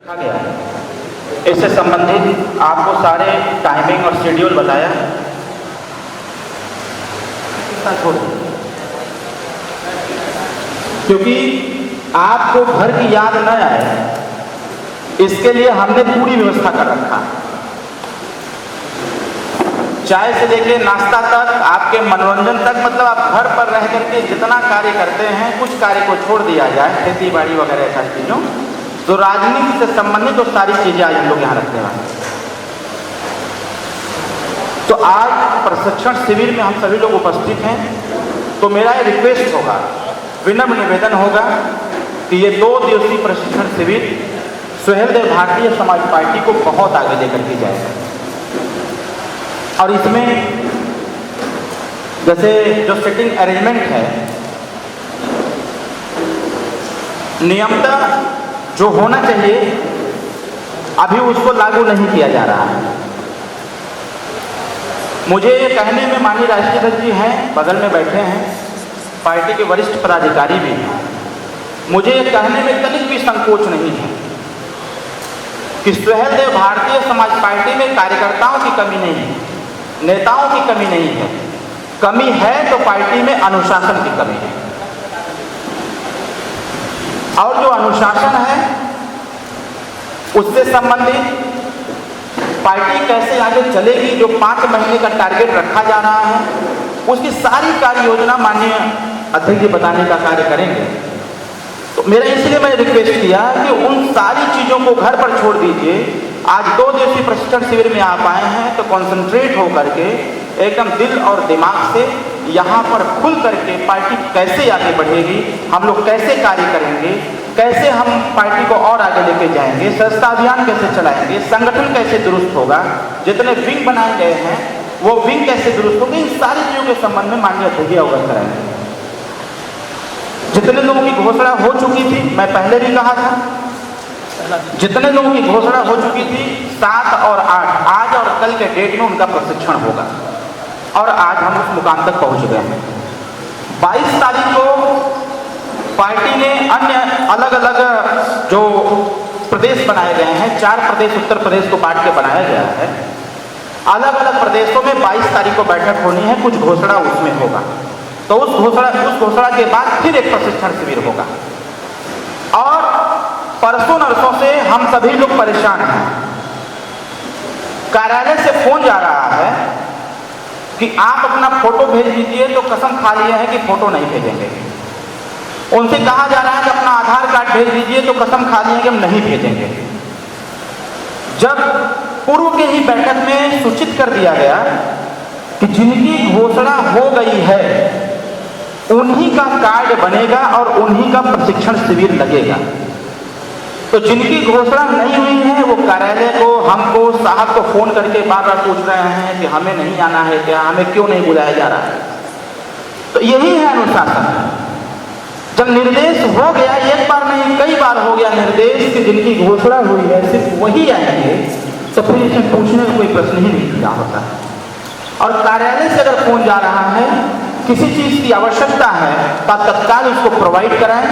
रखा गया है। इससे संबंधित आपको सारे टाइमिंग और शेड्यूल बताया। क्योंकि आपको घर की याद न आए, इसके लिए हमने पूरी व्यवस्था कर रखा। चाय से लेके नाश्ता तक, आपके मनोरंजन तक, मतलब आप घर पर रह करके जितना कार्य करते हैं, कुछ कार्य को छोड़ दिया जाए, खेती बाड़ी वगैरह सारी चीज़ों, तो राजनीति से संबंधित तो सारी चीज़ें आज हम लोग यहाँ रखने वाले हैं। तो आज प्रशिक्षण शिविर में हम सभी लोग उपस्थित हैं। तो मेरा ये रिक्वेस्ट होगा, विनम्र निवेदन होगा कि ये 2 दिवसीय प्रशिक्षण शिविर सुहेलदेव भारतीय समाज पार्टी को बहुत आगे लेकर के जाएगा। और इसमें जैसे जो सेटिंग अरेंजमेंट है, नियमतः जो होना चाहिए अभी उसको लागू नहीं किया जा रहा है। मुझे ये कहने में माननीय राष्ट्रीय अध्यक्ष जी हैं, बगल में बैठे हैं, पार्टी के वरिष्ठ पदाधिकारी भी हैं, मुझे ये कहने में तनिक भी संकोच नहीं है कि सुहेलदेव भारतीय समाज पार्टी में कार्यकर्ताओं की कमी नहीं है, नेताओं की कमी नहीं है। कमी है तो पार्टी में अनुशासन की कमी है। और जो अनुशासन है उससे संबंधित पार्टी कैसे आगे चलेगी, जो 5 महीने का टारगेट रखा जा रहा है, उसकी सारी कार्य योजना माननीय अध्यक्ष जी बताने का कार्य करेंगे। तो मेरा इसलिए मैंने रिक्वेस्ट किया कि उन सारी चीज़ों को घर पर छोड़ दीजिए। आज 2 दिवसीय प्रशिक्षण शिविर में आप आए हैं तो कॉन्सेंट्रेट होकर के एकदम दिल और दिमाग से यहाँ पर खुल करके पार्टी कैसे आगे बढ़ेगी, हम लोग कैसे कार्य करेंगे, कैसे हम पार्टी को और आगे लेके जाएंगे, सदस्यता अभियान कैसे चलाएंगे, संगठन कैसे दुरुस्त होगा, जितने विंग बनाए गए हैं वो विंग कैसे दुरुस्त होंगे, इन सारी चीज़ों के संबंध में माननीय अध्यक्ष जी अवगत कराएंगे। जितने लोगों की घोषणा हो चुकी थी, मैं पहले भी कहा था, जितने लोगों की घोषणा हो चुकी थी 7 और 8 आज और कल के डेट में उनका प्रशिक्षण होगा और आज हम उस मुकाम तक पहुंच गए हैं। 22 तारीख को पार्टी ने अन्य अलग अलग जो प्रदेश बनाए गए हैं, 4 प्रदेश उत्तर प्रदेश को बांट के बनाया गया है, अलग अलग प्रदेशों में 22 तारीख को बैठक होनी है, कुछ घोषणा उसमें होगा। तो उस घोषणा के बाद फिर एक प्रशिक्षण शिविर होगा। और परसों नरसों से हम सभी लोग परेशान हैं। कार्यालय से फोन जा रहा है कि आप अपना फोटो भेज दीजिए, तो कसम खा लिए हैं कि फोटो नहीं भेजेंगे। उनसे कहा जा रहा है कि अपना आधार कार्ड भेज दीजिए, तो कसम खा लिए कि हम नहीं भेजेंगे। जब पूर्व के ही बैठक में सूचित कर दिया गया कि जिनकी घोषणा हो गई है उन्हीं का कार्ड बनेगा और उन्हीं का प्रशिक्षण शिविर लगेगा, तो जिनकी घोषणा नहीं हुई है वो कार्यालय को, हमको, साहब को फोन करके बार बार पूछ रहे हैं कि हमें नहीं आना है क्या, हमें क्यों नहीं बुलाया जा रहा है। तो यही है अनुशासन। जब निर्देश हो गया, एक बार नहीं कई बार हो गया निर्देश कि जिनकी घोषणा हुई है सिर्फ वही आएंगे, तो फिर इसमें पूछने का कोई प्रश्न ही नहीं खड़ा होता है। और कार्यालय से अगर फोन जा रहा है, किसी चीज़ की आवश्यकता है तो तत्काल उसको प्रोवाइड कराएं।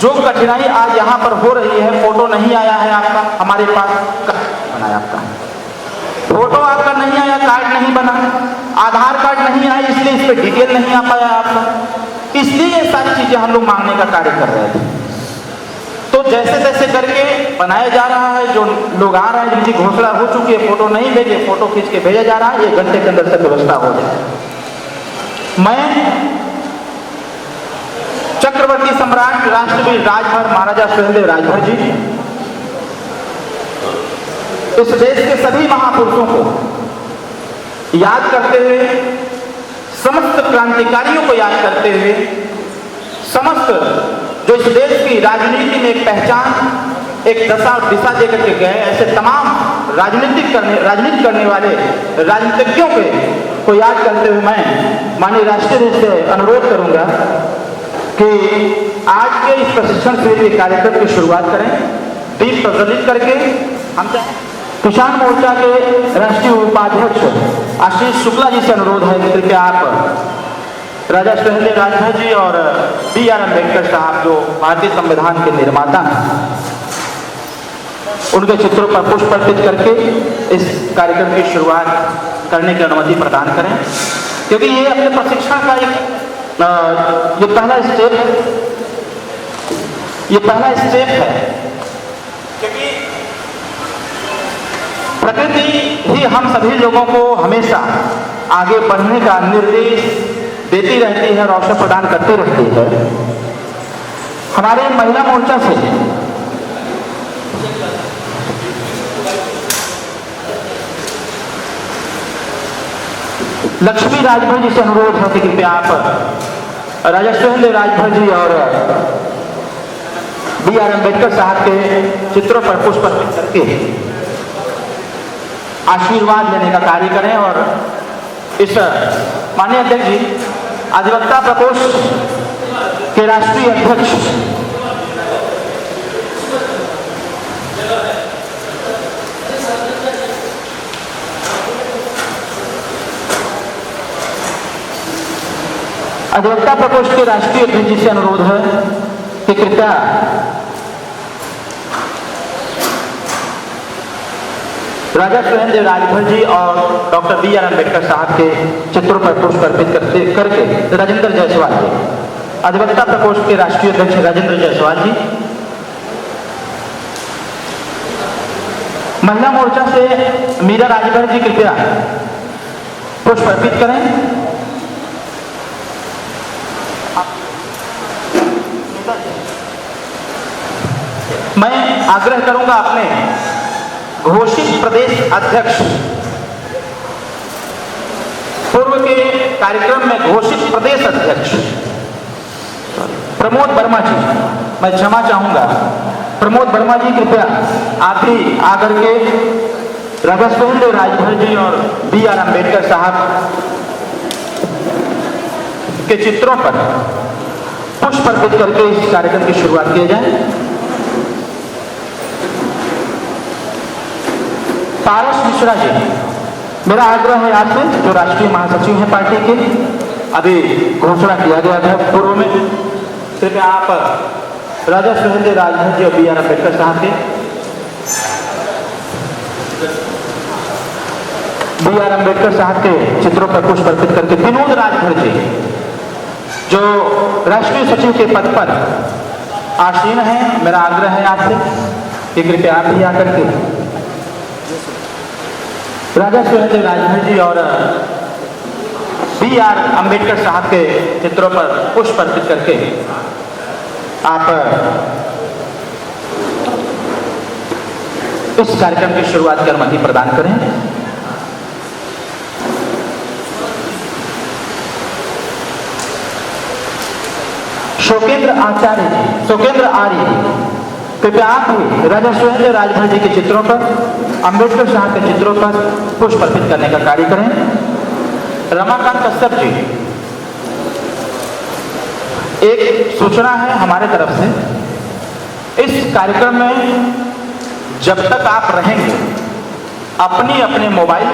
जो कठिनाई आज यहाँ पर हो रही है, फोटो नहीं आया है आपका हमारे पास, बनाया आपका फोटो आपका नहीं आया, कार्ड नहीं बना, आधार कार्ड नहीं आया, इसलिए इस पर डिटेल नहीं आ पाया आपका, इसलिए ये सारी चीज़ें हम लोग मांगने का कार्य कर रहे थे। तो जैसे तैसे करके बनाया जा रहा है। जो लोग आ रहे हैं जिनकी घोषणा हो चुकी है, फोटो नहीं भेजे, फोटो खींच के भेजा जा रहा है, 1 घंटे के अंदर से व्यवस्था हो जाए। मैं चक्रवर्ती सम्राट राष्ट्रवीर राजभर महाराजा सुहेलदेव राजभर जी, इस देश के सभी महापुरुषों को याद करते हुए, समस्त क्रांतिकारियों को याद करते हुए, समस्त जो इस देश की राजनीति में एक पहचान, एक दशा और दिशा देकर के गए, ऐसे तमाम राजनीति करने वाले राजनीतिज्ञों को याद करते हुए मैं माननीय राष्ट्रीय रूप से अनुरोध करूंगा कि आज के इस प्रशिक्षण शिविर के कार्यक्रम की शुरुआत करें। दीप प्रज्वलित करके हम किसान मोर्चा के राष्ट्रीय उपाध्यक्ष आशीष शुक्ला जी से अनुरोध है कि कृपया आप राजा सुहेलदेव राजभर जी और B.R. अम्बेडकर साहब, जो भारतीय संविधान के निर्माता हैं, उनके चित्रों पर पुष्प अर्पित करके इस कार्यक्रम की शुरुआत करने की अनुमति प्रदान करें, क्योंकि ये अपने प्रशिक्षण का एक ये पहला स्टेप है। ये पहला स्टेप है, क्योंकि प्रकृति ही हम सभी लोगों को हमेशा आगे बढ़ने का निर्देश देती रहती है और अवसर प्रदान करती रहती है। हमारे महिला मोर्चा से लक्ष्मी राजभर जी से अनुरोध है कि कृपया आप राजा सुहेंद्र राजभर जी और B.R. अम्बेडकर साहब के चित्रों पर पुष्प अर्पित करके आशीर्वाद लेने का कार्य करें। और इस माननीय अध्यक्ष जी, अधिवक्ता प्रकोष्ठ के राष्ट्रीय अध्यक्ष जी से अनुरोध है कि कृपया राजा सुहेंद्र राजभर जी और डॉक्टर B.R. अम्बेडकर साहब के चित्रों पर पुष्प अर्पित करके राजेंद्र जायसवाल जी, अधिवक्ता प्रकोष्ठ के राष्ट्रीय अध्यक्ष राजेंद्र जायसवाल जी, महिला मोर्चा से मीरा राजभर जी कृपया पुष्प अर्पित करें। मैं आग्रह करूंगा अपने घोषित प्रदेश अध्यक्ष, पूर्व के कार्यक्रम में घोषित प्रदेश अध्यक्ष प्रमोद वर्मा जी, मैं क्षमा चाहूंगा, प्रमोद वर्मा जी कृपया आप भी आकर के राजा सुहेंद्र राजभर जी और B.R. अम्बेडकर साहब के चित्रों पर पुष्प अर्पित करके इस कार्यक्रम की शुरुआत की जाए। पारस मिश्रा जी, मेरा आग्रह है आपसे, जो राष्ट्रीय महासचिव हैं पार्टी के, अभी घोषणा किया गया था पूर्व में, कृपया आप राजा सुहेंद्र राजभर जी और B.R. अम्बेडकर साहब के B.R. अम्बेडकर साहब के चित्रों पर पुष्प अर्पित करके विनोद राजभर जी, जो राष्ट्रीय सचिव के पद पर आसीन हैं, मेरा आग्रह है आपसे कि कृपया आप भी आकर के राजा सुहेंद्र राजभर जी और B.R. अम्बेडकर साहब के चित्रों पर पुष्प अर्पित करके आप इस कार्यक्रम की शुरुआत की अनुमति प्रदान करें। शोकेंद्र आर्य, कृपया आप भी राजा सुहेंद्र राजभर जी के चित्रों पर, अम्बेडकर साहब के चित्रों पर पुष्प अर्पित करने का कार्य करें। रमाकांत कश्यप जी, एक सूचना है हमारे तरफ से, इस कार्यक्रम में जब तक आप रहेंगे अपने अपने मोबाइल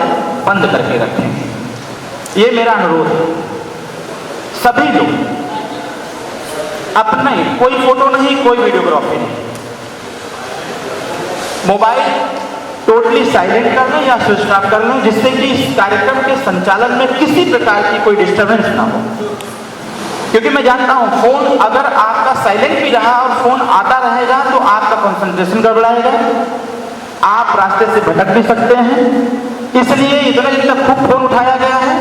बंद करके रखेंगे, ये मेरा अनुरोध है। सभी लोग अपने, कोई फोटो नहीं, कोई वीडियोग्राफी नहीं, मोबाइल टोटली साइलेंट कर लें या स्विच ऑफ कर लें, जिससे कि इस कार्यक्रम के संचालन में किसी प्रकार की कोई डिस्टर्बेंस ना हो। क्योंकि मैं जानता हूं फोन अगर आपका साइलेंट भी रहा और फोन आता रहेगा तो आपका कंसंट्रेशन गड़बड़ाएगा, आप रास्ते से भटक भी सकते हैं। इसलिए इतने दिन तक खूब फोन उठाया गया है।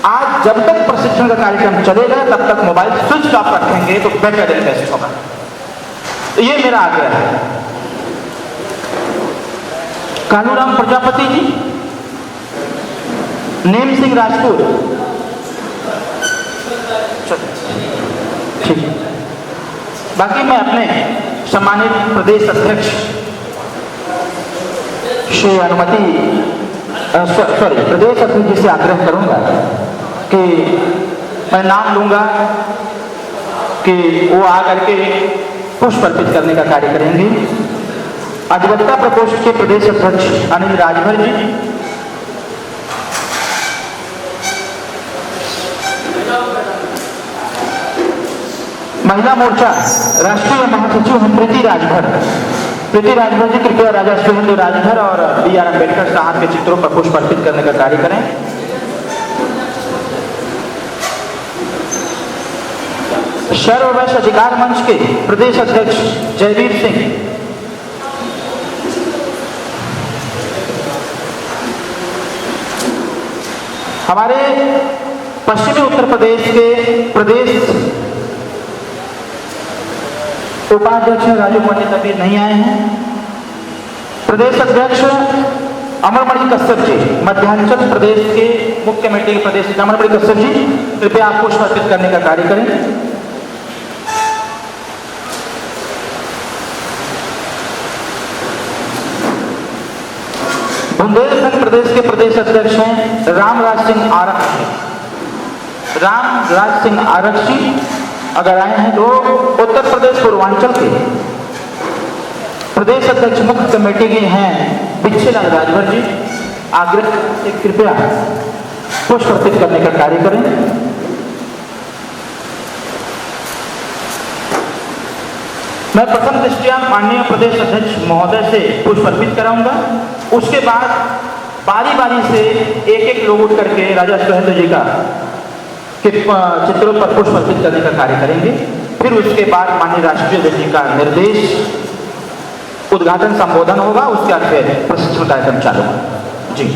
आज जब तक प्रशिक्षण का कार्यक्रम चलेगा तब तक मोबाइल स्विच ऑफ रखेंगे तो बेटर एंड बेस्ट होगा। ये मेरा आग्रह है। कालूराम प्रजापति जी, नेम सिंह राजपूत, ठीक। बाकी मैं अपने सम्मानित प्रदेश अध्यक्ष से अनुमति प्रदेश अध्यक्ष जी से आग्रह करूंगा कि मैं नाम लूंगा कि वो आकर के पुष्प अर्पित करने का कार्य करेंगे। अधिवक्ता प्रकोष्ठ के प्रदेश अध्यक्ष अनिल राजभर जी, महिला मोर्चा राष्ट्रीय महासचिव प्रीति राजभर, प्रीति राजभर जी कृपया राजा सुहेंद्र राजभर और B.R. अम्बेडकर साहब के चित्रों पर पुष्प अर्पित करने का कार्य करें। सर्व वैश्य अधिकार मंच के प्रदेश अध्यक्ष जयवीर सिंह, हमारे पश्चिमी उत्तर प्रदेश के प्रदेश उपाध्यक्ष राजू पंडित अभी नहीं आए हैं। प्रदेश अध्यक्ष अमरमणि कश्यप जी, मध्यांचल प्रदेश के मुख्य कमेटी के प्रदेश अमरमणि कश्यप जी, कृपया आप पुष्प अर्पित करने का कार्य करें। बुंदेलखंड प्रदेश के प्रदेश अध्यक्ष हैं रामराज सिंह आरक्ष जी, अगर आए हैं तो उत्तर प्रदेश पूर्वांचल के प्रदेश अध्यक्ष मुख्य कमेटी के हैं बिच्छेलाल राजभर जी, आग्रह से कृपया पुष्प अर्पित करने का कार्य करें। मैं प्रथम दृष्टया माननीय प्रदेश अध्यक्ष महोदय से पुष्प अर्पित कराऊंगा। उसके बाद बारी बारी से एक एक लोग उठ करके राजा सुहेंद्र जी का चित्रों पर पुष्प अर्पित करने का कार्य करेंगे। फिर उसके बाद माननीय राष्ट्रीय अध्यक्ष जी का निर्देश, उद्घाटन संबोधन होगा, उसके बाद फिर प्रशिक्षण कार्यक्रम चालू होगा। जी,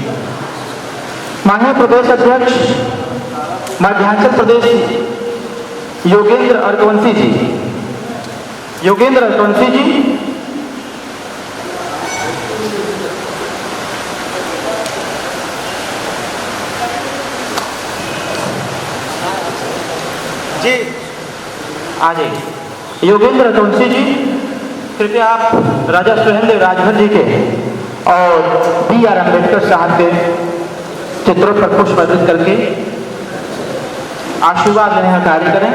माननीय प्रदेश अध्यक्ष मध्यांचल प्रदेश योगेंद्र अर्कवंशी जी, योगेंद्र अर्कवंशी जी, जी आ जाइए। योगेंद्र अर्कवंशी जी, कृपया आप राजा सुहेंद्र राजभर जी के और B.R. अम्बेडकर साहब के चित्रों पर पुष्प अर्पित करके आशीर्वाद लेने का कार्य करें।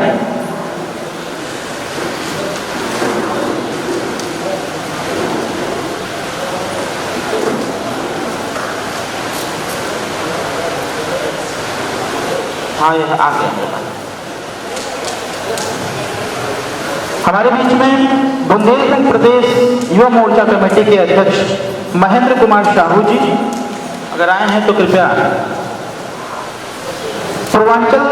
हाँ, यह आ गया। हमारे बीच में बुंदेलखंड प्रदेश युवा मोर्चा कमेटी के अध्यक्ष महेंद्र कुमार साहू जी, अगर आए हैं तो कृपया। पूर्वांचल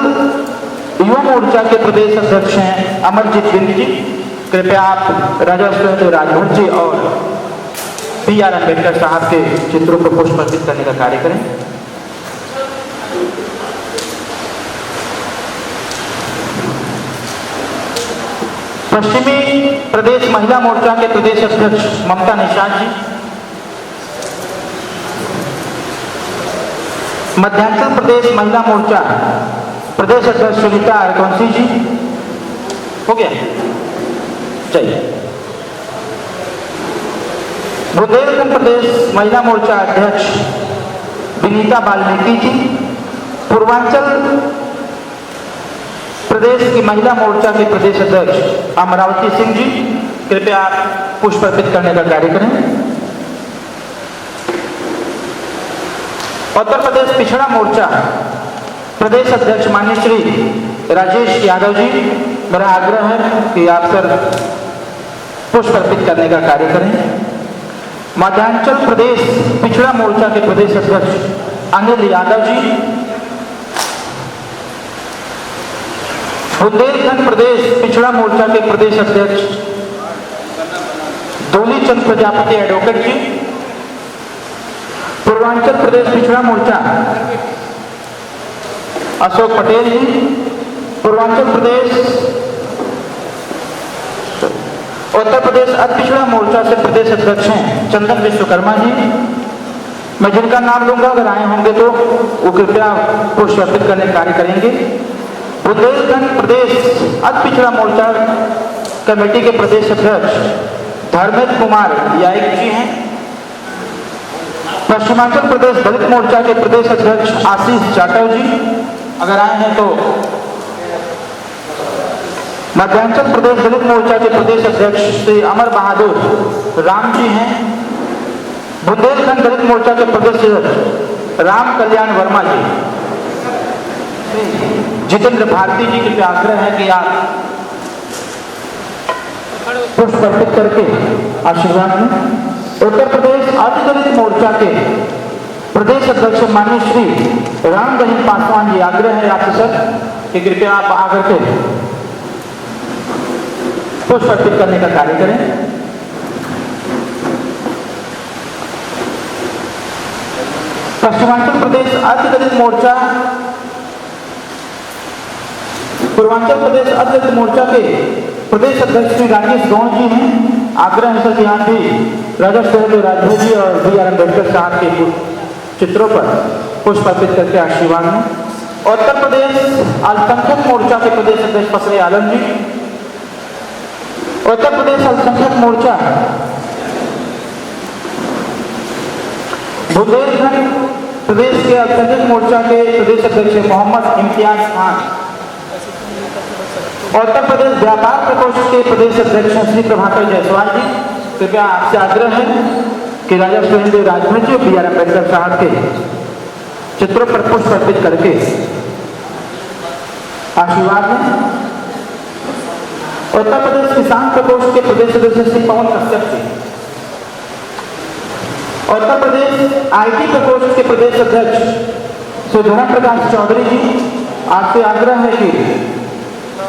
युवा मोर्चा के प्रदेश अध्यक्ष हैं अमरजीत बिंद जी, कृपया आप राजा सुहेंद्र राजभर जी और B.R. अम्बेडकर साहब के चित्रों को पुष्प अर्पित करने का कार्य करें। पश्चिमी प्रदेश महिला मोर्चा के प्रदेश अध्यक्ष ममता निषाद जी, मध्यांचल प्रदेश महिला मोर्चा प्रदेश अध्यक्ष सुनीता अर्कवंशी जी, हो गया, चलिए। बुंदेलखंड प्रदेश महिला मोर्चा अध्यक्ष विनीता वाल्मीकि जी, पूर्वांचल प्रदेश की महिला मोर्चा के प्रदेश अध्यक्ष अमरावती सिंह जी, कृपया आप पुष्प अर्पित करने का कार्य करें। उत्तर प्रदेश पिछड़ा मोर्चा प्रदेश अध्यक्ष माननीय श्री राजेश यादव जी, मेरा आग्रह है कि आप सर पुष्प अर्पित करने का कार्य करें। मध्यांचल प्रदेश पिछड़ा मोर्चा के प्रदेश अध्यक्ष अनिल यादव जी, बुंदेलखंड प्रदेश पिछड़ा मोर्चा के प्रदेश अध्यक्ष डोली चंद प्रजापति एडवोकेट जी, पूर्वांचल प्रदेश पिछड़ा मोर्चा अशोक पटेल जी, पूर्वांचल प्रदेश उत्तर प्रदेश अति पिछड़ा मोर्चा से प्रदेश अध्यक्ष हैं चंदन विश्वकर्मा जी। मैं जिनका नाम लूंगा अगर आए होंगे तो वो कृपया पुष्प अर्पित करने का कार्य करेंगे। बुंदेलखंड प्रदेश अति पिछड़ा मोर्चा कमेटी के प्रदेश अध्यक्ष धर्मेंद्र कुमार यायक जी हैं। पश्चिमांचल प्रदेश दलित मोर्चा के प्रदेश अध्यक्ष आशीष जाटव जी, अगर आए हैं तो। मध्यांचल प्रदेश दलित मोर्चा के प्रदेश अध्यक्ष श्री अमर बहादुर राम जी हैं। बुंदेलखंड दलित मोर्चा के प्रदेश अध्यक्ष राम कल्याण वर्मा जी। जितेंद्र भारती जी, कृपया आग्रह है कि आप पुष्प अर्पित करके आशीर्वाद में उत्तर प्रदेश आदिदलित मोर्चा के प्रदेश अध्यक्ष माननीय श्री राम रहीम पासवान जी, आग्रह है आपसे सर कि कृपया आप आकर के पुष्प अर्पित करने का कार्य करें। पश्चिमांचल प्रदेश आदिदलित मोर्चा पूर्वांचल प्रदेश आदिदलित मोर्चा के प्रदेश अध्यक्ष श्री राजेश गौड़ जी हैं, आग्रह है सर कि यहाँ भी राजा सुहेलदेव राजभर जी और बी आर अम्बेडकर साहब के चित्रों पर पुष्प अर्पित करके आशीर्वाद में। उत्तर प्रदेश अल्पसंख्यक मोर्चा के प्रदेश अध्यक्ष फसरे आलम जी, उत्तर प्रदेश अल्पसंख्यक मोर्चा बुंदेलखंड प्रदेश के अल्पसंख्यक मोर्चा के प्रदेश अध्यक्ष मोहम्मद इम्तियाज खान, उत्तर प्रदेश व्यापार प्रकोष्ठ के प्रदेश अध्यक्ष श्री प्रभाकर जायसवाल जी, कृपया आपसे आग्रह है कि राजा सुहेलदेव राजभर जी और बी आर अम्बेडकर साहब के चित्रों पर पुष्प अर्पित करके आशीर्वाद में। उत्तर प्रदेश किसान प्रकोष्ठ के प्रदेश अध्यक्ष श्री पवन कश्यप जी, उत्तर प्रदेश आईटी प्रकोष्ठ के प्रदेश अध्यक्ष श्री धर्म प्रकाश चौधरी जी, आपसे आग्रह है कि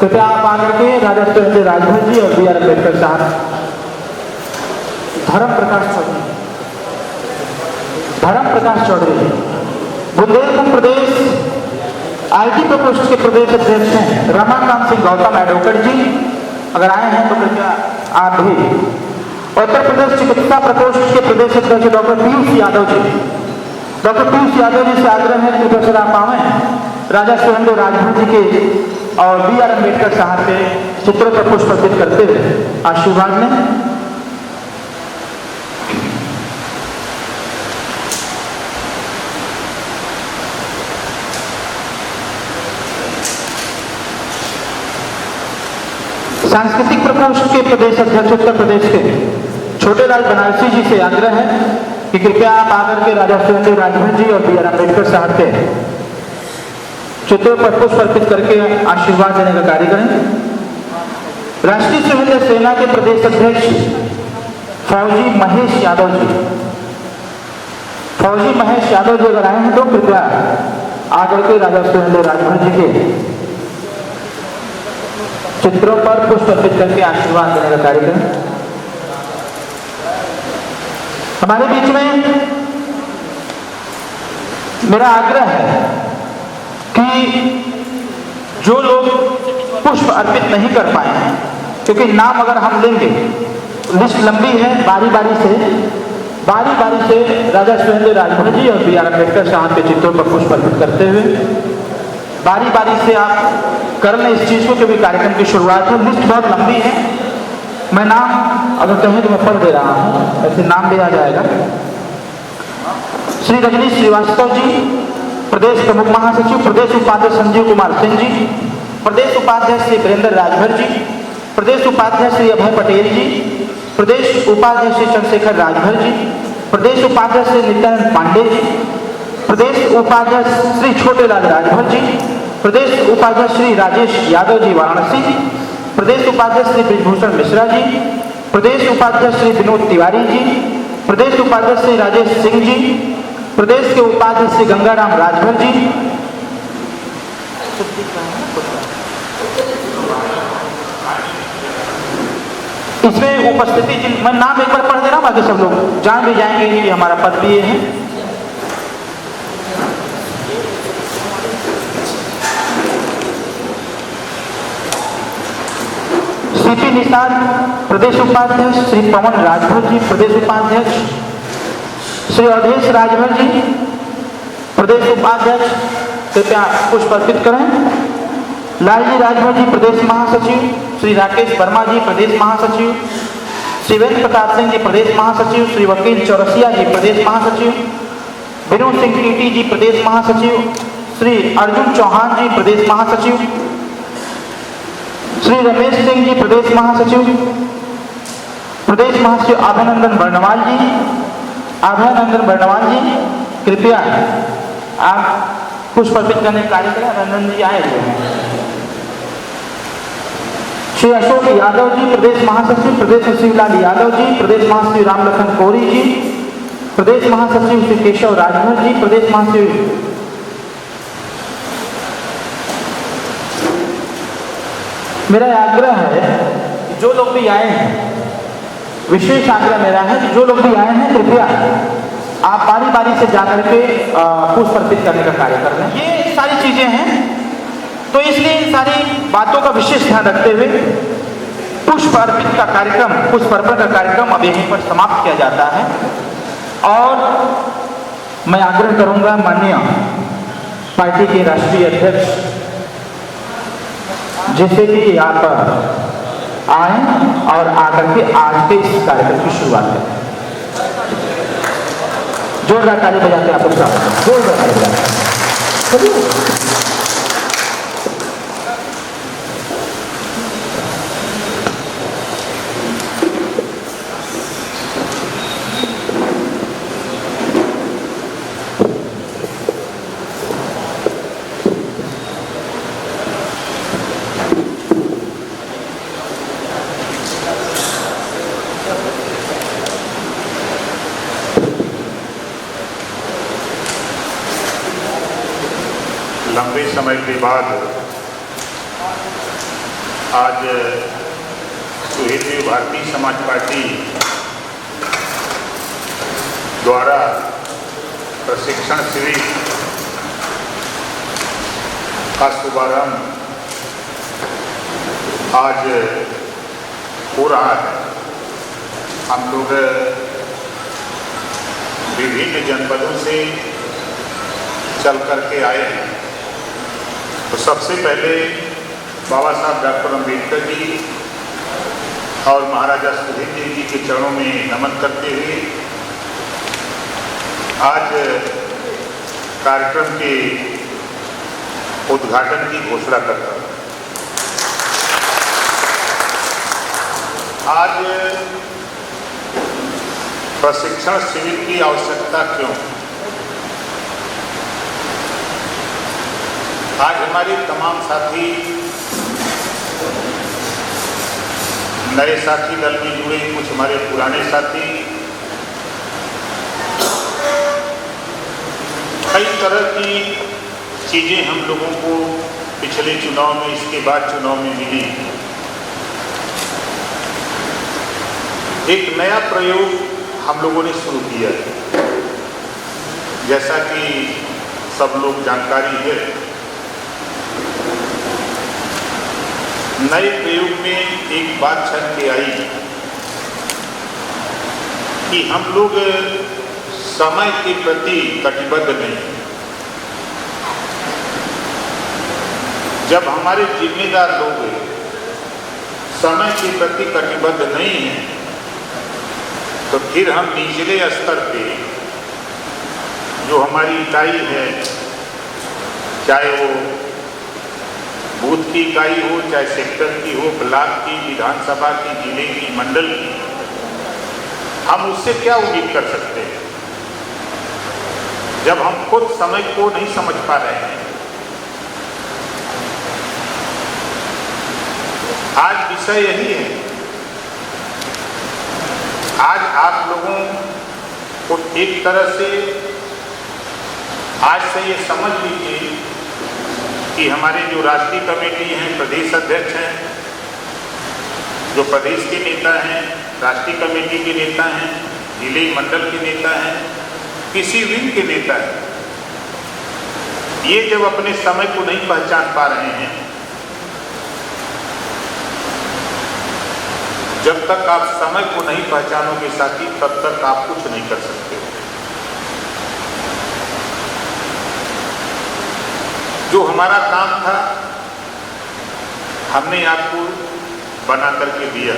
कृपया आप आकर के राजा सुहेलदेव राजभर जी और बी आर अम्बेडकर साहब धर्म प्रकाश चौधरी बुंदेलखंड प्रदेश आईटी प्रकोष्ठ के प्रदेश अध्यक्ष हैं रमाकांत सिंह गौतम एडवोकेट जी, अगर आए हैं तो कृपया आप भी। उत्तर प्रदेश चिकित्सा प्रकोष्ठ के प्रदेश अध्यक्ष डॉक्टर पीयूष यादव जी, डॉक्टर पीयूष यादव जी से आग्रह है कि सर आप आवें राजा सुहेलदेव राजभर जी के और बी आर अम्बेडकर साहब के चित्रों पर पुष्प अर्पित करते हुए आशीर्वाद में। सांस्कृतिक प्रकोष्ठ के प्रदेश अध्यक्ष उत्तर प्रदेश के छोटेलाल बनारसी जी से आग्रह है कि कृपया आप आकर के राजा सुहेलदेव राजभर जी और बी आर अम्बेडकर साहब के चित्रों पर पुष्प अर्पित करके आशीर्वाद देने का कार्य करें। राष्ट्रीय स्वतंत्र सेना के प्रदेश अध्यक्ष फौजी महेश यादव जी, फौजी महेश यादव जी अगर आए हैं तो कृपया आकर के राजा सुहेलदेव राजभर जी के चित्रों पर पुष्प अर्पित करके आशीर्वाद देने का कार्य करें। हमारे बीच में मेरा आग्रह है कि जो लोग पुष्प अर्पित नहीं कर पाए हैं, क्योंकि नाम अगर हम लेंगे लिस्ट लंबी है, बारी बारी से राजा सुहेलदेव राजभर जी और बी आर अम्बेडकर साहब के चित्रों पर पुष्प अर्पित करते हुए बारी बारी से आप कर लें इस चीज को, क्योंकि कार्यक्रम की शुरुआत है। लिस्ट बहुत लंबी है, मैं नाम अगर कहें तो मैं पढ़ दे रहा हूँ, ऐसे नाम भी आ जाएगा। श्री रजनीश श्रीवास्तव जी, प्रदेश प्रमुख महासचिव, प्रदेश उपाध्यक्ष संजीव कुमार सिंह जी, प्रदेश उपाध्यक्ष श्री वीरेंद्र राजभर जी, प्रदेश उपाध्यक्ष श्री अभय पटेल जी, प्रदेश उपाध्यक्ष श्री चंद्रशेखर राजभर जी, प्रदेश उपाध्यक्ष श्री नित्यानंद पांडे जी, प्रदेश उपाध्यक्ष श्री छोटेलाल राजभर जी, प्रदेश उपाध्यक्ष श्री राजेश यादव जी वाराणसी, प्रदेश उपाध्यक्ष श्री ब्रिजभूषण मिश्रा जी, प्रदेश उपाध्यक्ष श्री विनोद तिवारी जी, प्रदेश उपाध्यक्ष श्री राजेश सिंह जी, प्रदेश के उपाध्यक्ष श्री गंगाराम राजभर जी, इसमें उपस्थिति मैं नाम एक बार पढ़ दे रहा हूं, बाकी सब लोग जान भी जाएंगे कि हमारा पद भी ये है। सीपी निषाद, प्रदेश उपाध्यक्ष श्री पवन राजभर जी, प्रदेश उपाध्यक्ष श्री अवधेश राजभर जी, प्रदेश उपाध्यक्ष कृपया पुष्प अर्पित करें। लालजी राजभर जी, प्रदेश महासचिव, श्री राकेश वर्मा जी, प्रदेश महासचिव, श्री वीरेंद्र प्रताप सिंह जी, प्रदेश महासचिव, श्री वकील चौरसिया जी, प्रदेश महासचिव, विनोद सिंह टीटी जी, प्रदेश महासचिव, श्री अर्जुन चौहान जी, प्रदेश महासचिव, श्री रमेश सिंह जी, प्रदेश महासचिव, प्रदेश महासचिव अभयनंदन बर्णवाल जी, कृपया आप पुष्प अर्पित करने का कार्य करें। रंजन जी आए हुए हैं। श्री अशोक यादव जी प्रदेश महासचिव, प्रदेश शिवलाल यादव जी, प्रदेश महासचिव राम लखन कोरी जी, प्रदेश महासचिव श्री केशव राजभर जी, प्रदेश महासचिव। मेरा आग्रह है जो लोग भी आए हैं, विशेष आग्रह मेरा है कि जो लोग भी आए हैं कृपया आप बारी बारी से जाकर के पुष्प अर्पित करने का कार्य कर लें। ये सारी चीजें हैं, तो इसलिए इन सारी बातों का विशेष ध्यान रखते हुए पुष्प अर्पित का कार्यक्रम, पुष्प अर्पण का कार्यक्रम अब यहीं पर समाप्त किया जाता है। और मैं आग्रह करूंगा माननीय पार्टी के राष्ट्रीय अध्यक्ष जैसे कि आप आए और आकर के आज के इस कार्यक्रम की शुरुआत करें। जोरदार ताली बजाते आप लोग जोरदार ताली बजाते। लंबे समय के बाद आज सुहेलदेव भारतीय समाज पार्टी द्वारा प्रशिक्षण शिविर का शुभारंभ आज हो रहा है। हम लोग विभिन्न जनपदों से चल करके आए हैं। तो सबसे पहले बाबा साहब डॉक्टर अम्बेडकर जी और महाराजा सुहेलदेव जी के चरणों में नमन करते हुए आज कार्यक्रम के उद्घाटन की घोषणा करता हूँ। आज प्रशिक्षण शिविर की आवश्यकता क्यों? आज हमारे तमाम साथी नए साथी दल में जुड़े, कुछ हमारे पुराने साथी कई तरह की चीज़ें हम लोगों को पिछले चुनाव में, इसके बाद चुनाव में मिली। एक नया प्रयोग हम लोगों ने शुरू किया है। जैसा कि सब लोग जानकारी है, नए प्रयोग में एक बात छन के आई कि हम लोग समय के प्रति कटिबद्ध नहीं। जब हमारे जिम्मेदार लोग समय के प्रति कटिबद्ध नहीं हैं, तो फिर हम निचले स्तर पे जो हमारी इकाई है, चाहे वो बूथ की इकाई हो, चाहे सेक्टर की हो, ब्लॉक की, विधानसभा की, जिले की, मंडल की, हम उससे क्या उम्मीद कर सकते हैं जब हम खुद समय को नहीं समझ पा रहे हैं। आज विषय यही है। आज आप लोगों को एक तरह से आज से ये समझ लीजिए कि हमारे जो राष्ट्रीय कमेटी हैं, प्रदेश अध्यक्ष हैं, जो प्रदेश के नेता हैं, राष्ट्रीय कमेटी के नेता हैं, जिले मंडल के नेता हैं, किसी विंग के नेता हैं, ये जब अपने समय को नहीं पहचान पा रहे हैं, जब तक आप समय को नहीं पहचानोगे साथी, तब तक आप कुछ नहीं कर सकते। जो हमारा काम था हमने आपको बना करके दिया।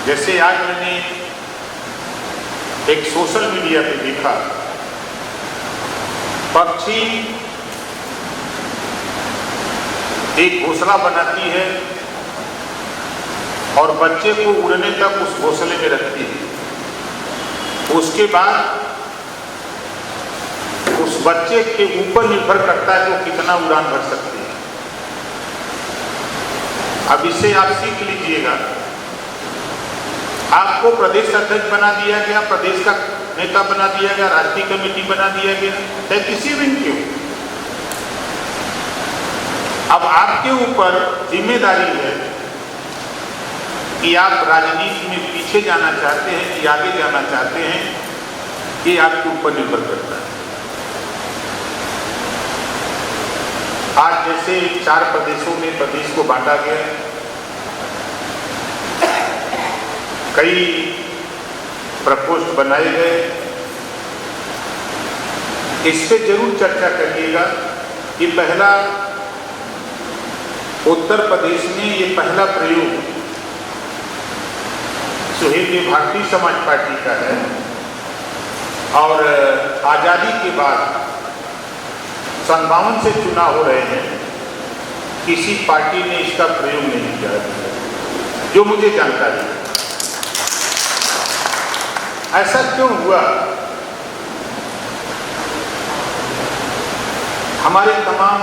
जैसे आज मैंने एक सोशल मीडिया पे देखा, पक्षी एक घोंसला बनाती है और बच्चे को उड़ने तक उस घोंसले में रखती है। उसके बाद उस बच्चे के ऊपर निर्भर करता है कि वो कितना उड़ान भर सकती है। अब इससे आप सीख लीजिएगा। आपको प्रदेश अध्यक्ष बना दिया गया, प्रदेश का नेता बना दिया गया, राष्ट्रीय कमेटी बना दिया गया, चाहे किसी भी के हो। अब आपके ऊपर जिम्मेदारी है कि आप राजनीति में पीछे जाना चाहते हैं कि आगे जाना चाहते हैं, ये आपके ऊपर निर्भर करता है। आज जैसे 4 प्रदेशों में प्रदेश को बांटा गया, कई प्रकोष्ठ बनाए गए, इस पे जरूर चर्चा करिएगा कि पहला उत्तर प्रदेश में ये पहला प्रयोग सुहेल भारतीय समाज पार्टी का है और आज़ादी के बाद 57 से चुनाव हो रहे हैं, किसी पार्टी ने इसका प्रयोग नहीं किया, जो मुझे जानकारी है। ऐसा क्यों हुआ? हमारे तमाम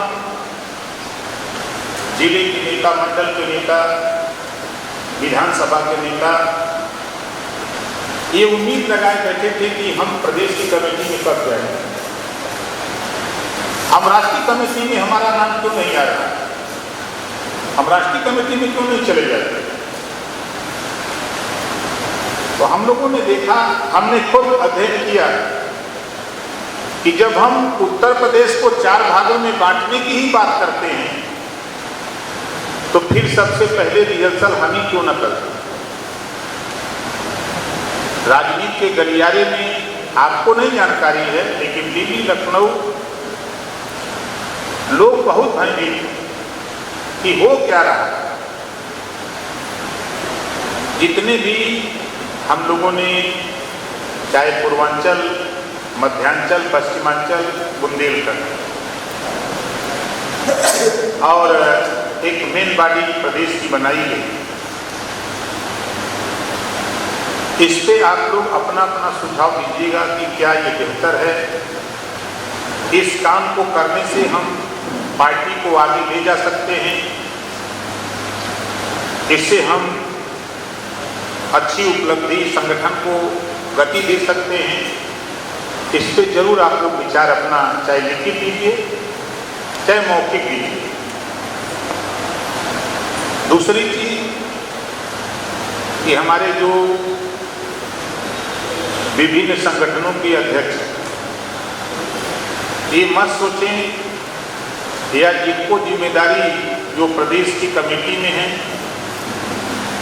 जिले के नेता, मंडल के नेता, विधानसभा के नेता ये उम्मीद लगाए बैठे थे कि हम प्रदेश की कमेटी में कब जाएंगे, हम राष्ट्रीय कमेटी में हमारा नाम क्यों नहीं आ रहा, हम राष्ट्रीय कमेटी में क्यों नहीं चले जाते। तो हम लोगों ने देखा, हमने खुद अध्ययन किया कि जब हम उत्तर प्रदेश को 4 भागों में बांटने की ही बात करते हैं तो फिर सबसे पहले रिहर्सल हम ही क्यों न करते। राजनीति के गलियारे में आपको नहीं जानकारी है, लेकिन दिल्ली, लखनऊ लोग बहुत भयभीत कि हो क्या रहा। जितने भी हम लोगों ने, चाहे पूर्वांचल, मध्यांचल, पश्चिमांचल, बुंदेलखंड और एक मेन बॉडी प्रदेश की बनाई गई, इस पे आप लोग अपना अपना सुझाव दीजिएगा कि क्या ये बेहतर है। इस काम को करने से हम पार्टी को आगे ले जा सकते हैं, इससे हम अच्छी उपलब्धि, संगठन को गति दे सकते हैं। इस पे जरूर आप लोग विचार अपना, चाहे लिखित दीजिए चाहे मौखिक दीजिए। दूसरी चीज कि हमारे जो विभिन्न संगठनों के अध्यक्ष, ये मत सोचें या जिनको जिम्मेदारी जो प्रदेश की कमेटी में है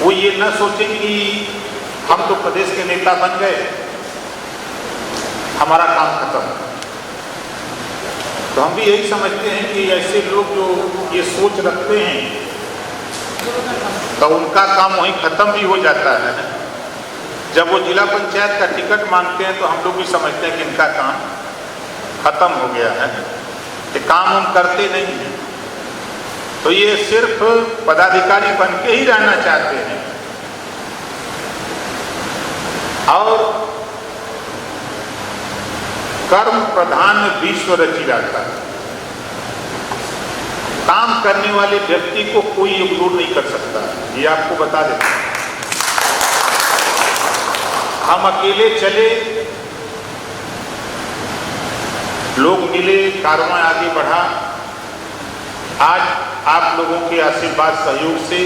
वो ये न सोचें कि हम तो प्रदेश के नेता बन गए, हमारा काम खत्म। तो हम भी यही समझते हैं कि ऐसे लोग जो ये सोच रखते हैं तो उनका काम वहीं खत्म भी हो जाता है। जब वो जिला पंचायत का टिकट मांगते हैं तो हम लोग भी समझते हैं कि इनका काम खत्म हो गया है, ये काम हम करते नहीं हैं। तो ये सिर्फ पदाधिकारी बन के ही रहना चाहते हैं और कर्म प्रधान विश्व रची रहता है। काम करने वाले व्यक्ति को कोई इग्नोर नहीं कर सकता, ये आपको बता देता हूं। हम अकेले चले, लोग मिले, कारवां आगे बढ़ा। आज आप लोगों के आशीर्वाद सहयोग से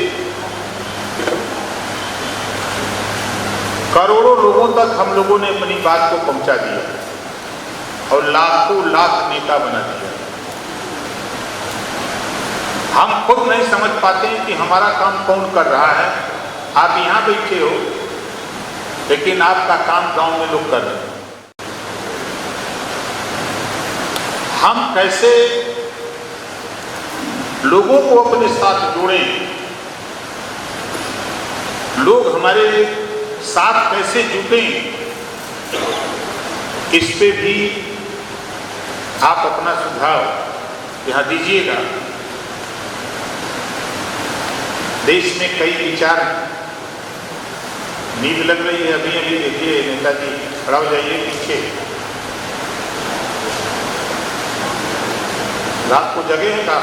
करोड़ों लोगों तक हम लोगों ने अपनी बात को पहुंचा दिया और लाखों लाख नेता बना दिया। हम खुद नहीं समझ पाते हैं कि हमारा काम कौन कर रहा है। आप यहाँ बैठे हो लेकिन आपका काम गांव में लोग कर रहे हैं। हम कैसे लोगों को अपने साथ जोड़ें, लोग हमारे साथ कैसे जुटें, इस पे भी आप अपना सुझाव यहाँ दीजिएगा। देश में कई विचार, नींद लग रही है, अभी अभी देखिए नेताजी, खड़ा हो जाइए पीछे, रात को जगे हैं का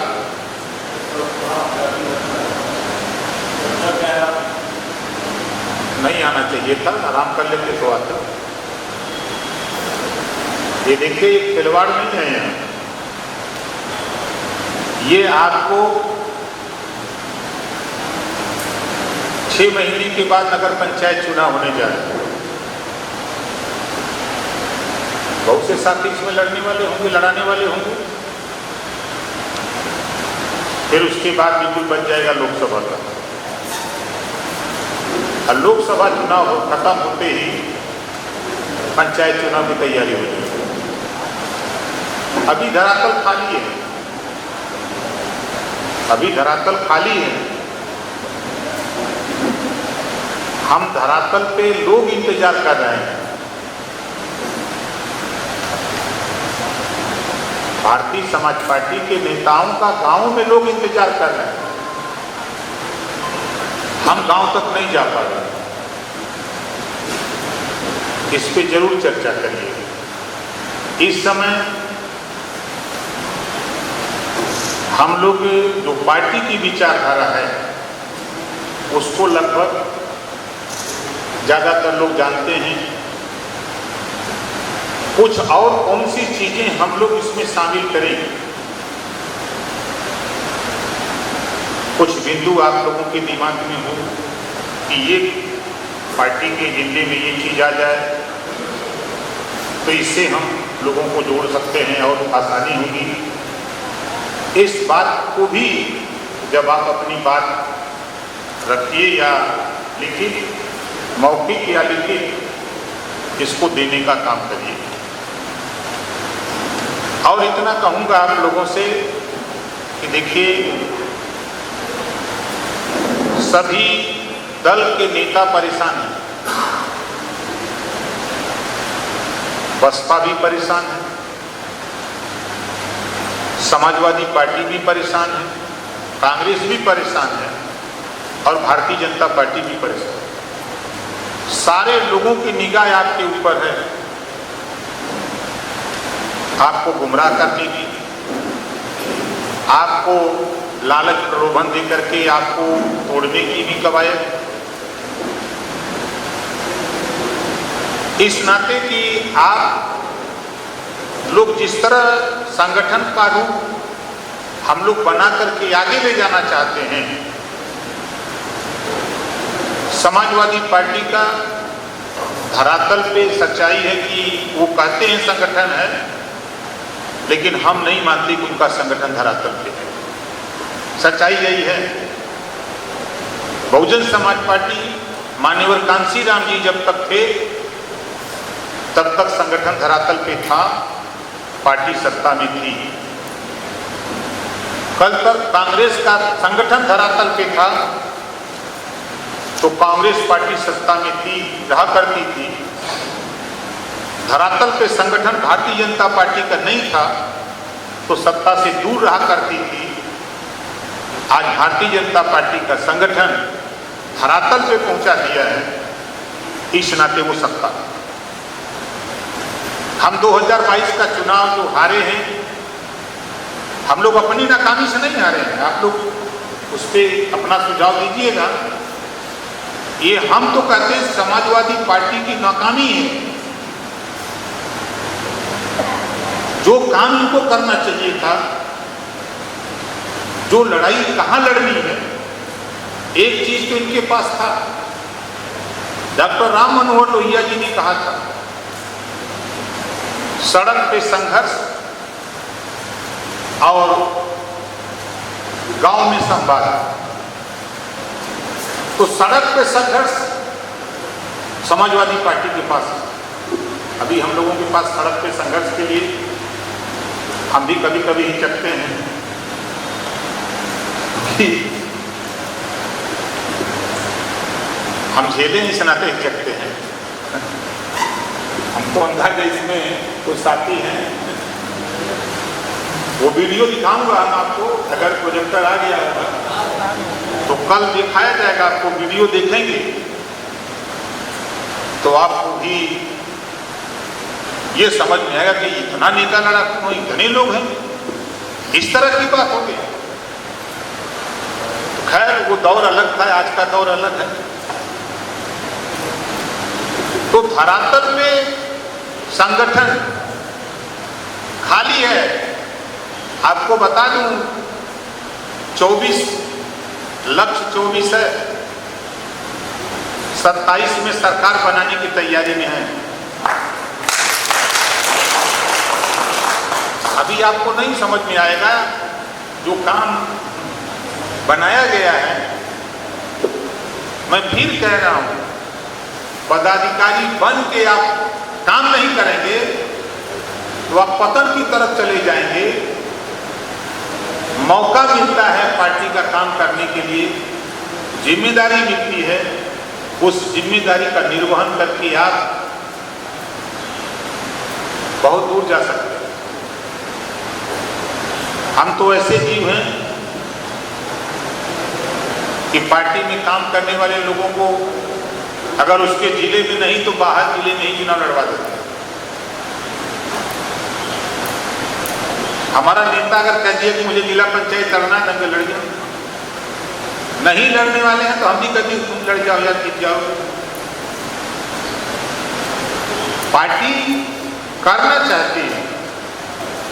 नहीं आना चाहिए था, आराम कर लेते तो आता। ये देखिए, एक खिलवाड़ नहीं है यहाँ। ये आपको 6 महीने के बाद नगर पंचायत चुनाव होने जा रहे हैं। बहुत से साथी इसमें लड़ने वाले होंगे, लड़ाने वाले होंगे। फिर उसके बाद बिल्कुल बन जाएगा लोकसभा का। और लोकसभा चुनाव खत्म होते ही पंचायत चुनाव की तैयारी हो जाएगी। अभी धरातल खाली है, अभी धरातल खाली है। हम धरातल पे लोग इंतजार कर रहे हैं। भारतीय समाज पार्टी के नेताओं का गांव में लोग इंतजार कर रहे हैं। हम गांव तक नहीं जा पा रहे। इस पे जरूर चर्चा करिए। इस समय हम लोग जो पार्टी की विचारधारा है उसको लगभग ज्यादातर लोग जानते हैं। कुछ और कौन सी चीजें हम लोग इसमें शामिल करें, कुछ बिंदु आप लोगों के दिमाग में हो कि ये पार्टी के एजेंडे में ये चीज आ जाए तो इससे हम लोगों को जोड़ सकते हैं और आसानी होगी। इस बात को भी जब आप अपनी बात रखिए या लिखिए, मौखिक या लिखित, इसको देने का काम करिए। और इतना कहूँगा आप लोगों से कि देखिए, सभी दल के नेता परेशान हैं। बसपा भी परेशान है, समाजवादी पार्टी भी परेशान है, कांग्रेस भी परेशान है और भारतीय जनता पार्टी भी परेशान है। सारे लोगों की निगाह आपके ऊपर है, आपको गुमराह करने की, आपको लालच प्रलोभन देकर के आपको तोड़ने की भी कवायद। इस नाते कि आप लोग जिस तरह संगठन का रूप हम लोग बना करके आगे ले जाना चाहते हैं, समाजवादी पार्टी का धरातल पे सच्चाई है कि वो कहते हैं संगठन है, लेकिन हम नहीं मानते कि उनका संगठन धरातल पे है। सच्चाई यही है। बहुजन समाज पार्टी, मान्यवर कांशीराम जी जब तक थे तब तक संगठन धरातल पे था, पार्टी सत्ता में थी। कल तक कांग्रेस का संगठन धरातल पे था तो कांग्रेस पार्टी सत्ता में थी, रहा करती थी। धरातल पे संगठन भारतीय जनता पार्टी का नहीं था तो सत्ता से दूर रहा करती थी। आज भारतीय जनता पार्टी का संगठन धरातल पे पहुंचा दिया है, इस नाते वो सत्ता। हम 2022 का चुनाव जो हारे हैं, हम लोग अपनी नाकामी से नहीं हारे हैं। आप लोग उस पर अपना सुझाव दीजिएगा। ये हम तो कहते हैं समाजवादी पार्टी की नाकामी है। जो काम इनको करना चाहिए था, जो लड़ाई कहाँ लड़नी है, एक चीज तो इनके पास था। डॉक्टर राम मनोहर लोहिया जी ने कहा था, सड़क पे संघर्ष और गांव में संवाद। तो सड़क पे संघर्ष समाजवादी पार्टी के पास, अभी हम लोगों के पास सड़क पे संघर्ष के लिए हम भी कभी कभी हिचकते हैं कि हम झेलें इस नाते हिचकते हैं। हमको अंदाजा इसमें कुछ साथी हैं, वो वीडियो दिखाऊंगा हम आपको, अगर प्रोजेक्टर आ गया होगा तो कल दिखाया जाएगा आपको। वीडियो देखेंगे तो आपको भी ये समझ में आएगा कि इतना नेता लड़ाकू इतने लोग हैं, इस तरह की बात हो गई। खैर वो दौर अलग था, आज का दौर अलग है। तो धरातल में संगठन खाली है। आपको बता दूं 24 लक्ष्य 24 है, 27 में सरकार बनाने की तैयारी में है। अभी आपको नहीं समझ में आएगा जो काम बनाया गया है। मैं फिर कह रहा हूं, पदाधिकारी बन के आप काम नहीं करेंगे तो आप पतन की तरफ चले जाएंगे। मौका मिलता है पार्टी का काम करने के लिए, जिम्मेदारी मिलती है, उस जिम्मेदारी का निर्वहन करके आप बहुत दूर जा सकते हैं। हम तो ऐसे जीव हैं कि पार्टी में काम करने वाले लोगों को अगर उसके जिले में नहीं तो बाहर जिले में ही चुनाव लड़वा देते हैं। हमारा नेता अगर कह दिया कि मुझे जिला पंचायत लड़ना है, तो लड़ जाओ। नहीं लड़ने वाले हैं तो हम भी कहते हैं तुम लड़ जाओ या जीत जाओ। पार्टी करना चाहती है,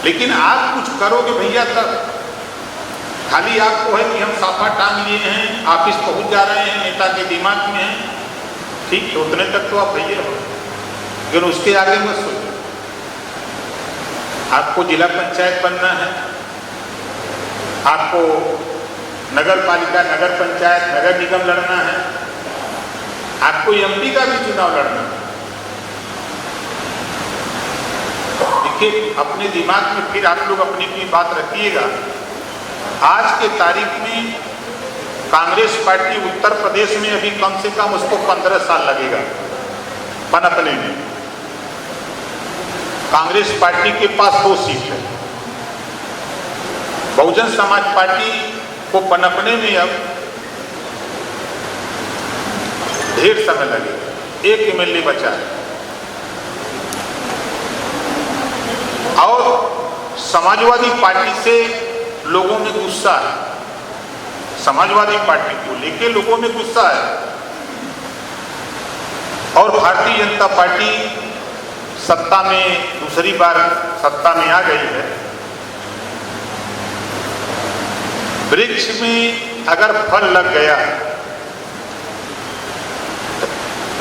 लेकिन आप कुछ करोगे भैया तब। खाली आपको है कि हम साफा टांग लिए हैं, ऑफिस पहुंच जा रहे हैं, नेता के दिमाग में है, ठीक है, उतने तक तो आप भैया हो, लेकिन उसके आगे मत सोचो। आपको जिला पंचायत बनना है, आपको नगर पालिका, नगर पंचायत, नगर निगम लड़ना है, आपको एमपी का भी चुनाव लड़ना है। देखिए, अपने दिमाग में फिर आप लोग अपनी अपनी बात रखिएगा। आज के तारीख में कांग्रेस पार्टी उत्तर प्रदेश में अभी कम से कम उसको 15 साल लगेगा पनपने में। कांग्रेस पार्टी के पास 2 सीट है। बहुजन समाज पार्टी को पनपने में अब ढेर समय लगेगा। 1 एमएलए बचा है और समाजवादी पार्टी से लोगों में गुस्सा है। समाजवादी पार्टी को लेके लोगों में गुस्सा है और भारतीय जनता पार्टी सत्ता में दूसरी बार सत्ता में आ गई है। वृक्ष में अगर फल लग गया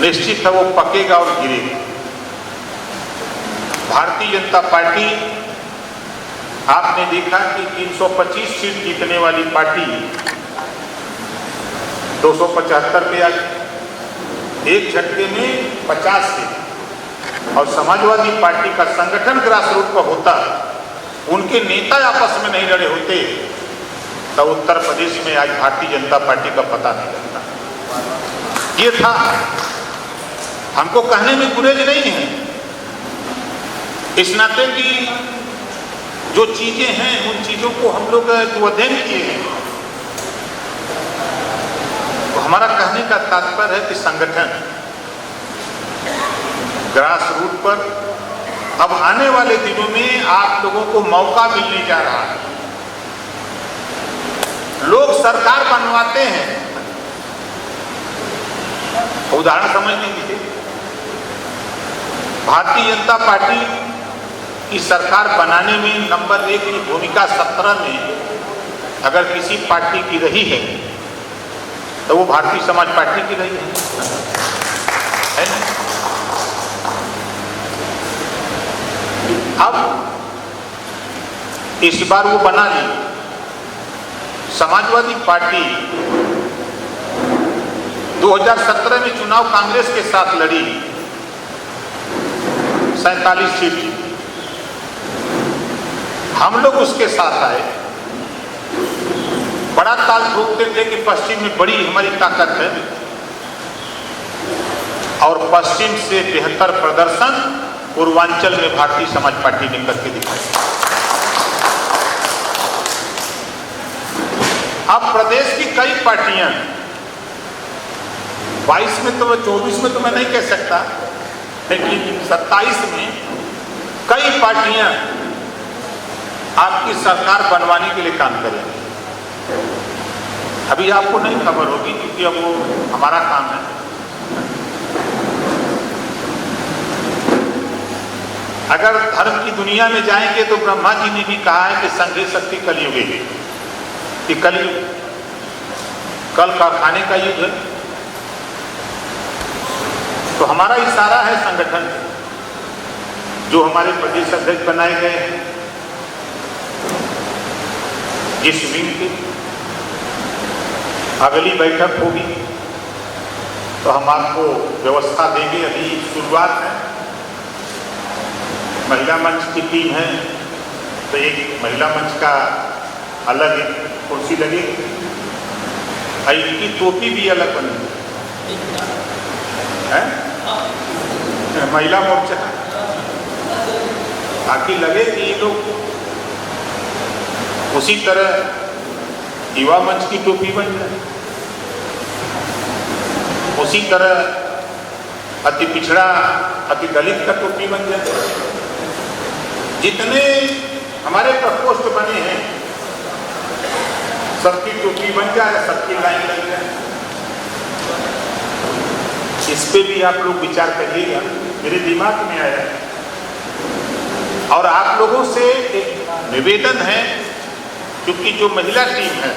निश्चित है वो पकेगा और गिरेगा। भारतीय जनता पार्टी आपने देखा कि 325 सीट जीतने वाली पार्टी 275 पे आ गई, एक झटके में 50 सीट। और समाजवादी पार्टी का संगठन ग्रास रूट पर होता, उनके नेता आपस में नहीं लड़े होते, तो उत्तर प्रदेश में आज भारतीय जनता पार्टी का पता नहीं लगता। ये था, हमको कहने में गुरेज नहीं है, इस नाते कि जो चीजें हैं उन चीजों को हम लोग जो अध्ययन किए हैं, तो हमारा कहने का तात्पर्य है कि संगठन ग्रास रूट पर अब आने वाले दिनों में आप लोगों को मौका मिलने जा रहा है। लोग सरकार बनवाते हैं, उदाहरण समझने लीजिए, भारतीय जनता पार्टी की सरकार बनाने में नंबर 1 की भूमिका 17 में अगर किसी पार्टी की रही है तो वो भारतीय समाज पार्टी की रही है ना? अब इस बार वो बना ली। समाजवादी पार्टी 2017 में चुनाव कांग्रेस के साथ लड़ी, 47 सीट जीती। हम लोग उसके साथ आए, बड़ा ताल ठोकते थे कि पश्चिम में बड़ी हमारी ताकत है और पश्चिम से बेहतर प्रदर्शन पूर्वांचल में भारतीय समाज पार्टी ने करके दिखाया। अब प्रदेश की कई पार्टियां, 22 में तो 24 में तो मैं नहीं कह सकता, लेकिन 27 में कई पार्टियां आपकी सरकार बनवाने के लिए काम करेंगी। अभी आपको नहीं खबर होगी क्योंकि अब वो हमारा काम है। अगर धर्म की दुनिया में जाएंगे तो ब्रह्मा जी ने भी कहा है कि संघे शक्ति कलयुगे, कि कलयुग कल कारखाने का युग है। तो हमारा इशारा है संगठन जो हमारे प्रदेश अध्यक्ष बनाए गए हैं, जिस विंग की अगली बैठक होगी तो हम आपको व्यवस्था देंगे। अभी शुरुआत है, महिला मंच की टीम है तो एक महिला मंच का अलग एक कुर्सी लगेगी, इनकी टोपी भी अलग बनी है, महिला मोर्चा ताकि लगे कि ये लोग उसी तरह युवा मंच की टोपी बन जाए, उसी तरह अति पिछड़ा अति दलित का टोपी बन जाए। जितने हमारे प्रकोष्ठ बने हैं सबकी टोपी बन जाए, सबकी लाइन लग जाए। इस पे भी आप लोग विचार करिएगा, मेरे दिमाग में आया। और आप लोगों से एक निवेदन है, क्योंकि जो महिला टीम है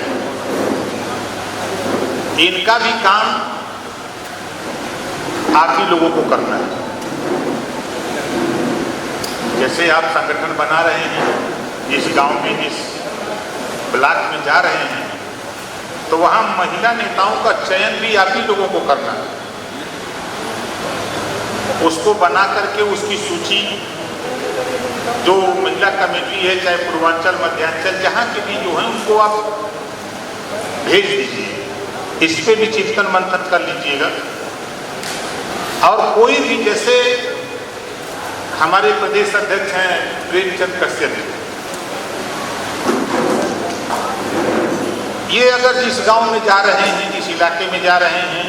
इनका भी काम आप ही लोगों को करना है। जैसे आप संगठन बना रहे हैं, जिस गांव में जिस ब्लॉक में जा रहे हैं तो वहां महिला नेताओं का चयन भी आप ही लोगों को करना है। उसको बना करके उसकी सूची जो महिला कमेटी है, चाहे पूर्वांचल मध्यांचल जहाँ के भी जो है उनको आप भेज दीजिए। इस पे भी चिंतन मंथन कर लीजिएगा। और कोई भी, जैसे हमारे प्रदेश अध्यक्ष हैं प्रेमचंद कश्यप जी, ये अगर जिस गांव में जा रहे हैं, जिस इलाके में जा रहे हैं,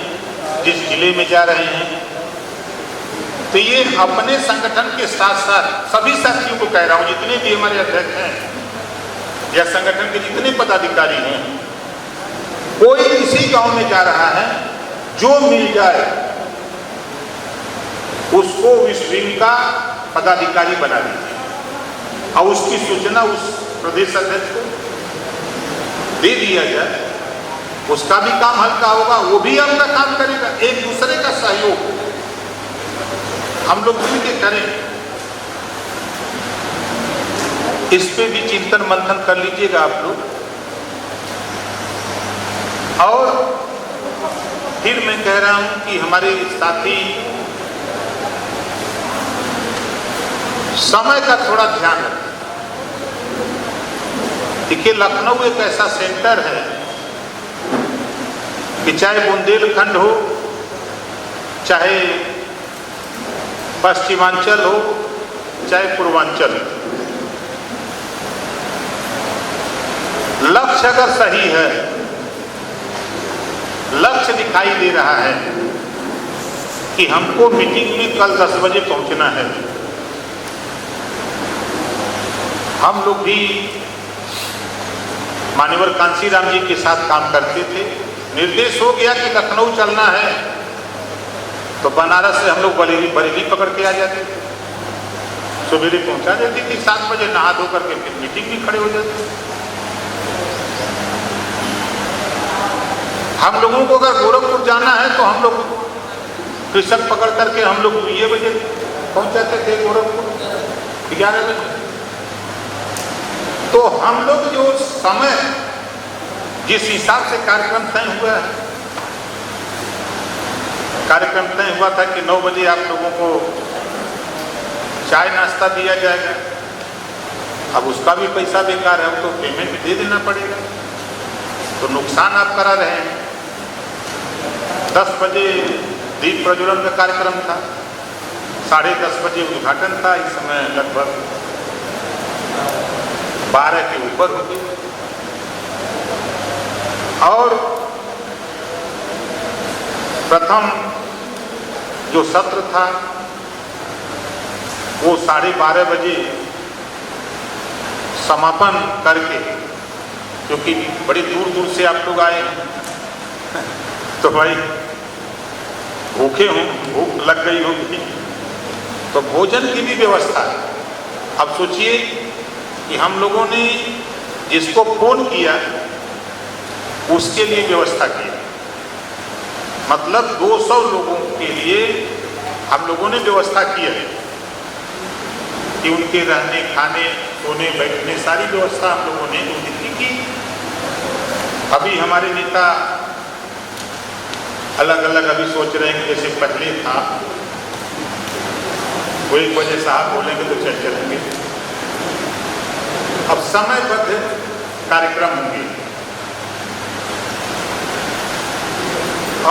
जिस जिले में जा रहे हैं, तो ये अपने संगठन के साथ साथ सभी साथियों को कह रहा हूं, जितने भी हमारे अध्यक्ष हैं या संगठन के जितने पदाधिकारी हैं, कोई इसी गांव में जा रहा है, जो मिल जाए उसको इस विंग का पदाधिकारी बना दीजिए और उसकी सूचना उस प्रदेश अध्यक्ष को दे दिया जाए। उसका भी काम हल्का होगा, वो भी अपना काम करेगा। एक दूसरे का सहयोग हम लोग मिलकर करें। इस पे भी चिंतन मंथन कर लीजिएगा आप लोग। और फिर मैं कह रहा हूं कि हमारे साथी समय का थोड़ा ध्यान रखें। देखिए, लखनऊ एक ऐसा सेंटर है कि चाहे बुंदेलखंड हो, चाहे पश्चिमांचल हो, चाहे पूर्वांचल, लक्ष्य अगर सही है, लक्ष्य दिखाई दे रहा है कि हमको मीटिंग में कल 10 बजे पहुंचना है। हम लोग भी मान्यवर कांशीराम जी के साथ काम करते थे। निर्देश हो गया कि लखनऊ चलना है तो बनारस से हम लोग बरेली पकड़ के आ जाते थे, सवेरे पहुंचा देती थी 7 बजे, नहा धो करके फिर मीटिंग भी खड़े हो जाते। हम लोगों को अगर गोरखपुर जाना है तो हम लोग कृषक पकड़ करके हम लोग 2 बजे पहुंच जाते थे गोरखपुर, 11 बजे। तो हम लोग जो समय, जिस हिसाब से कार्यक्रम तय हुआ है, कार्यक्रम तय हुआ था कि 9 बजे आप लोगों को चाय नाश्ता दिया जाएगा। अब उसका भी पैसा बेकार है, अब तो पेमेंट दे देना पड़ेगा, तो नुकसान आप करा रहे हैं। 10 बजे दीप प्रज्वलन का कार्यक्रम था, 10:30 बजे उद्घाटन था। इस समय लगभग 12 के ऊपर हो गई। और प्रथम जो सत्र था वो 12:30 बजे समापन करके क्योंकि बड़ी दूर दूर से आप लोग आए हैं, तो भाई भूखे हों, भूख लग गई होगी, तो भोजन की भी व्यवस्था है। अब सोचिए कि हम लोगों ने जिसको फोन किया उसके लिए व्यवस्था की, मतलब 200 लोगों के लिए हम लोगों ने व्यवस्था की है कि उनके रहने, खाने, सोने, बैठने सारी व्यवस्था हम लोगों ने उनकी की। अभी हमारे नेता अलग अलग अभी सोच रहे हैं, जैसे पहले था वो 1 बजे साहब बोलेंगे तो चल चलेंगे, अब समयबद्ध कार्यक्रम होंगे।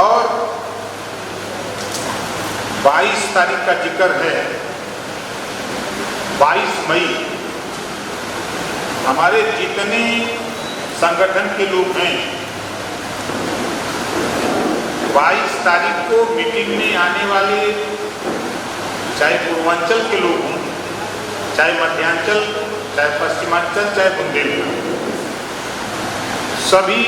और 22 तारीख का जिक्र है, 22 मई हमारे जितने संगठन के लोग हैं 22 तारीख को मीटिंग में आने वाले, चाहे पूर्वांचल के लोग हों, चाहे मध्यांचल, चाहे पश्चिमांचल, चाहे बुंदेलखंड, सभी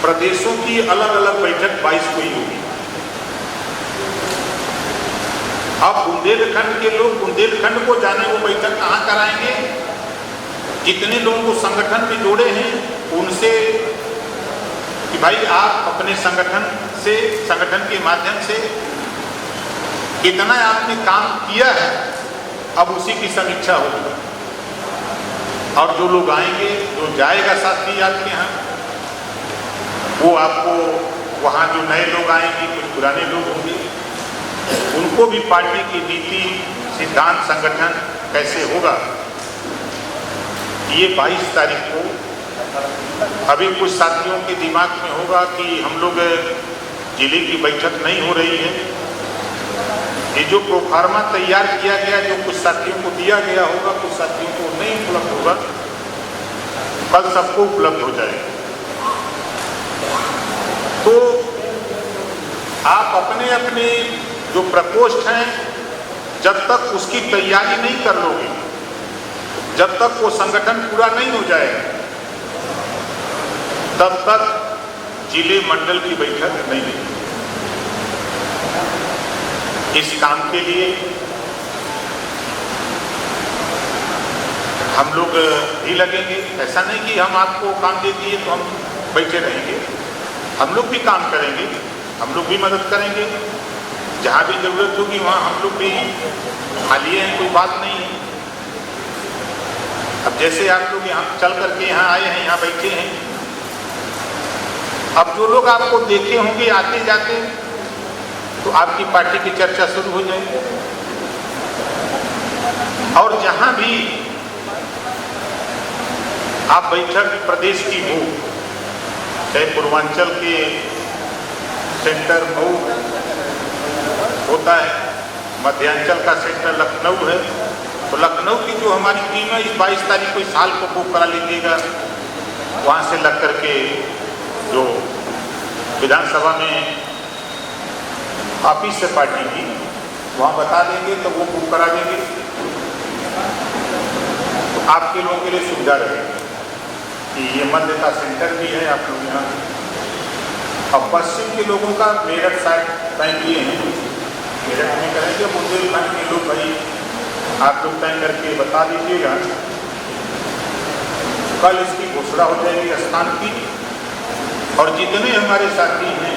प्रदेशों की अलग अलग बैठक 22 को ही होगी। अब बुंदेलखंड के लोग बुंदेलखंड को जाने वो बैठक कहाँ कराएंगे? जितने लोगों को संगठन में जोड़े हैं उनसे कि भाई आप अपने संगठन से, संगठन के माध्यम से कितना आपने काम किया है, अब उसी की समीक्षा होगी। और जो लोग आएंगे, जो जाएगा साथी आपके यहाँ, वो आपको वहाँ जो नए लोग आएंगे, कुछ पुराने लोग होंगे, उनको भी पार्टी की नीति, सिद्धांत, संगठन कैसे होगा, ये 22 तारीख को अभी कुछ साथियों के दिमाग में होगा कि हम लोग जिले की बैठक नहीं हो रही है। ये जो प्रोफार्मा तैयार किया गया, जो कुछ साथियों को दिया गया होगा, कुछ साथियों को नहीं उपलब्ध होगा, कल सबको उपलब्ध हो जाएगा। तो आप अपने अपने जो प्रकोष्ठ हैं, जब तक उसकी तैयारी नहीं कर लोगे, जब तक वो संगठन पूरा नहीं हो जाएगा, तब तक जिले मंडल की बैठक नहीं होगी। इस काम के लिए हम लोग भी लगेंगे। ऐसा नहीं कि हम आपको काम दे दिए तो हम बैठे रहेंगे, हम लोग भी काम करेंगे, हम लोग भी मदद करेंगे। जहाँ भी जरूरत होगी वहाँ हम लोग भी खाली हैं, कोई बात नहीं है। अब जैसे आप लोग यहाँ चल करके यहाँ आए हैं, यहाँ बैठे हैं, अब जो लोग आपको देखे होंगे आते जाते, तो आपकी पार्टी की चर्चा शुरू हो जाएगी। और जहाँ भी आप बैठक प्रदेश की हो, चाहे पूर्वांचल के सेंटर मऊ होता है, मध्यांचल का सेंटर लखनऊ है, तो लखनऊ की जो हमारी टीम है इस 22 तारीख को इस साल को बुक करा लीजिएगा। वहाँ से लग करके जो विधानसभा में ऑफिस से पार्टी की वहाँ बता देंगे, तो वो बुक करा देंगे, तो आपके लोगों के लिए सुविधा रहेगी कि ये मतदाता सेंटर भी है आप लोग यहाँ। अब पश्चिम के लोगों का मेरठ साइड तय किए हैं, मेरठ में करेंगे। बुंदेलखंड के लोग भाई आप लोग तय करके बता दीजिएगा, कल इसकी घोषणा हो जाएगी स्थान की। और जितने हमारे साथी हैं,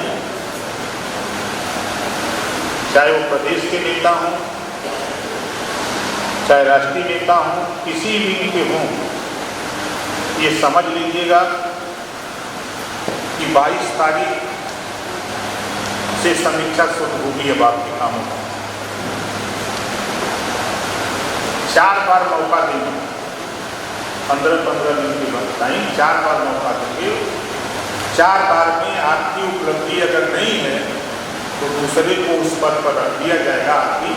चाहे वो प्रदेश के नेता हों, चाहे राष्ट्रीय नेता हों, किसी भी के हों, ये समझ लीजिएगा कि 22 तारीख से समीक्षा शुरू होगी अब आपके कामों का। 4 बार मौका देंगे, 15-15 दिन के बाद टाइम, 4 बार मौका देंगे। 4 बार में आपकी उपलब्धि अगर नहीं है तो दूसरे को उस पद पर रख दिया जाएगा, आपकी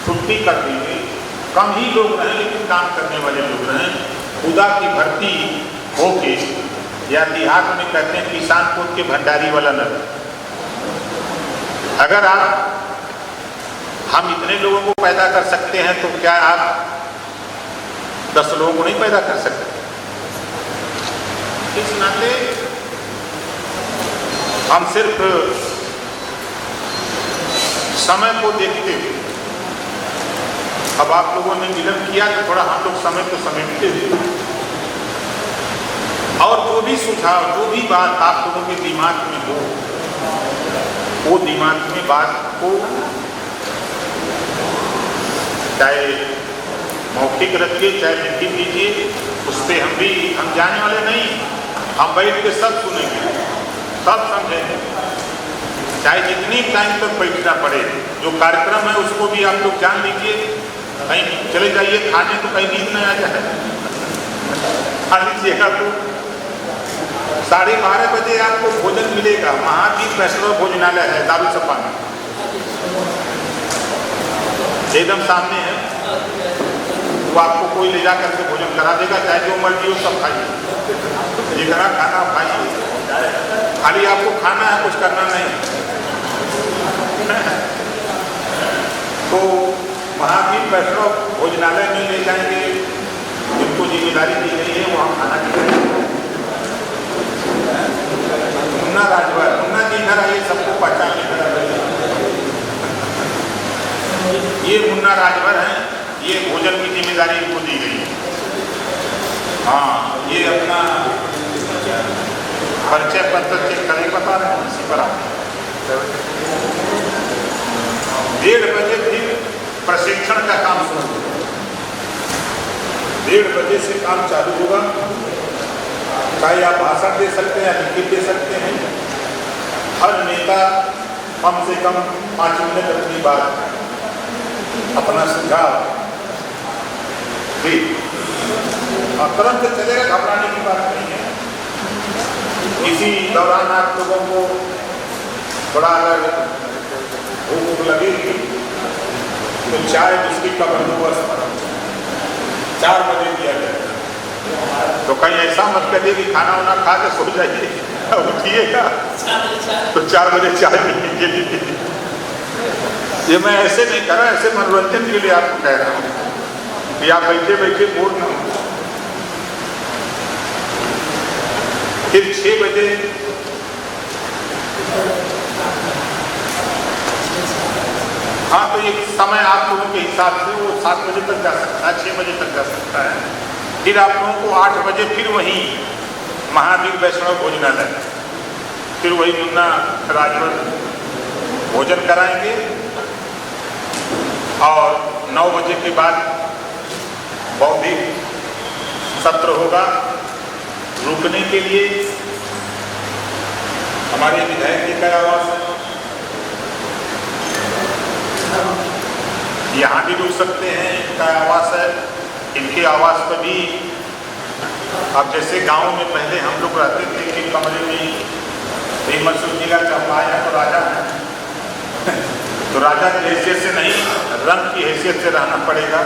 छुट्टी कर देंगे। कम ही लोग रहें लेकिन काम करने वाले लोग रहें, खुदा की भर्ती हो के, या देहात में कहते हैं किसान खुद के भंडारी वाला न रहे। अगर हम इतने लोगों को पैदा कर सकते हैं तो क्या आप 10 लोगों को नहीं पैदा कर सकते? इस नाते हम सिर्फ समय को देखते हुए, अब आप लोगों ने मिलन किया तो थोड़ा हम लोग समय को समेटते हुए और जो भी सुझाव, जो भी बात आप लोगों के दिमाग में हो, वो दिमाग में बात को चाहे मौखिक रखिए चाहे लिखित कीजिए, उस पर हम जाने वाले नहीं, हम बैठ के सब सुनेंगे, सब समझेंगे, चाहे जितनी टाइम तक बैठना पड़े। जो कार्यक्रम है उसको भी आप लोग जान लीजिए, कहीं चले जाइए खाने तो कहीं नींद न आ जाए, खा लीजिएगा तो 12:30 बजे आपको भोजन मिलेगा। महावीर वैष्णव भोजनालय है दारुसफा में, एकदम सामने है, वो आपको कोई ले जा करके भोजन करा देगा, चाहे जो मर्जी हो सब खाइए, जितना खाना खाइए, खाली आपको खाना है, कुछ करना नहीं। तो महावीर वैष्णव भोजनालय में ले जाएंगे, जिनको जिम्मेदारी दी गई है वहाँ खाना खिलाएंगे। मुन्ना राजभर, मुन्ना जी इधर आइए, सबको पहचान लेकर, ये मुन्ना राजभर हैं, ये भोजन की जिम्मेदारी इनको दी गई है। हाँ, ये अपना परिचय पत्र चेक करें, बता रहे हैं इसी पर आप 1:30 बजे फिर प्रशिक्षण का काम शुरू होगा। 1:30 बजे से काम चालू होगा, चाहे आप भाषण दे सकते हैं या लिखित दे सकते हैं। हर नेता कम से कम 5 मिनट अपनी बात, अपना सुझाव दे, तुरंत चलेगा, घबराने की बात नहीं है। इसी दौरान आप लोगों को थोड़ा अगर भूख लगेगी तो चाय बिस्किट का बंदोबस्त 4 बजे दिया जाए। तो कहीं ऐसा मत करिए कि खाना वाना खा के सो जाइए, उठिएगा तो 4 बजे चाय पीने के लिए। ये मैं ऐसे नहीं कर रहा, ऐसे मनोरंजन के लिए आपको कह रहा हूँ कि आप बैठे बैठे बोर न हो। फिर 6 बजे हाँ, तो एक समय आप लोगों के हिसाब से वो 7 बजे तक जा सकता है, 6 बजे तक जा सकता है। फिर आप लोगों को 8 बजे फिर वहीं महावीर वैष्णव भोजनालय, फिर वही मुन्ना राजभर भोजन कराएंगे और 9 बजे के बाद बौद्धिक सत्र होगा। रुकने के लिए हमारे विधायक जी का आवास है, यहाँ भी रुक सकते हैं, इनका आवास है। इनके आवास पर भी अब जैसे गांव में पहले हम लोग रहते थे कि कमरे में भीमसूर का चौपाया है तो राजा है तो राजा की हैसियत से नहीं, रंग की हैसियत से रहना पड़ेगा।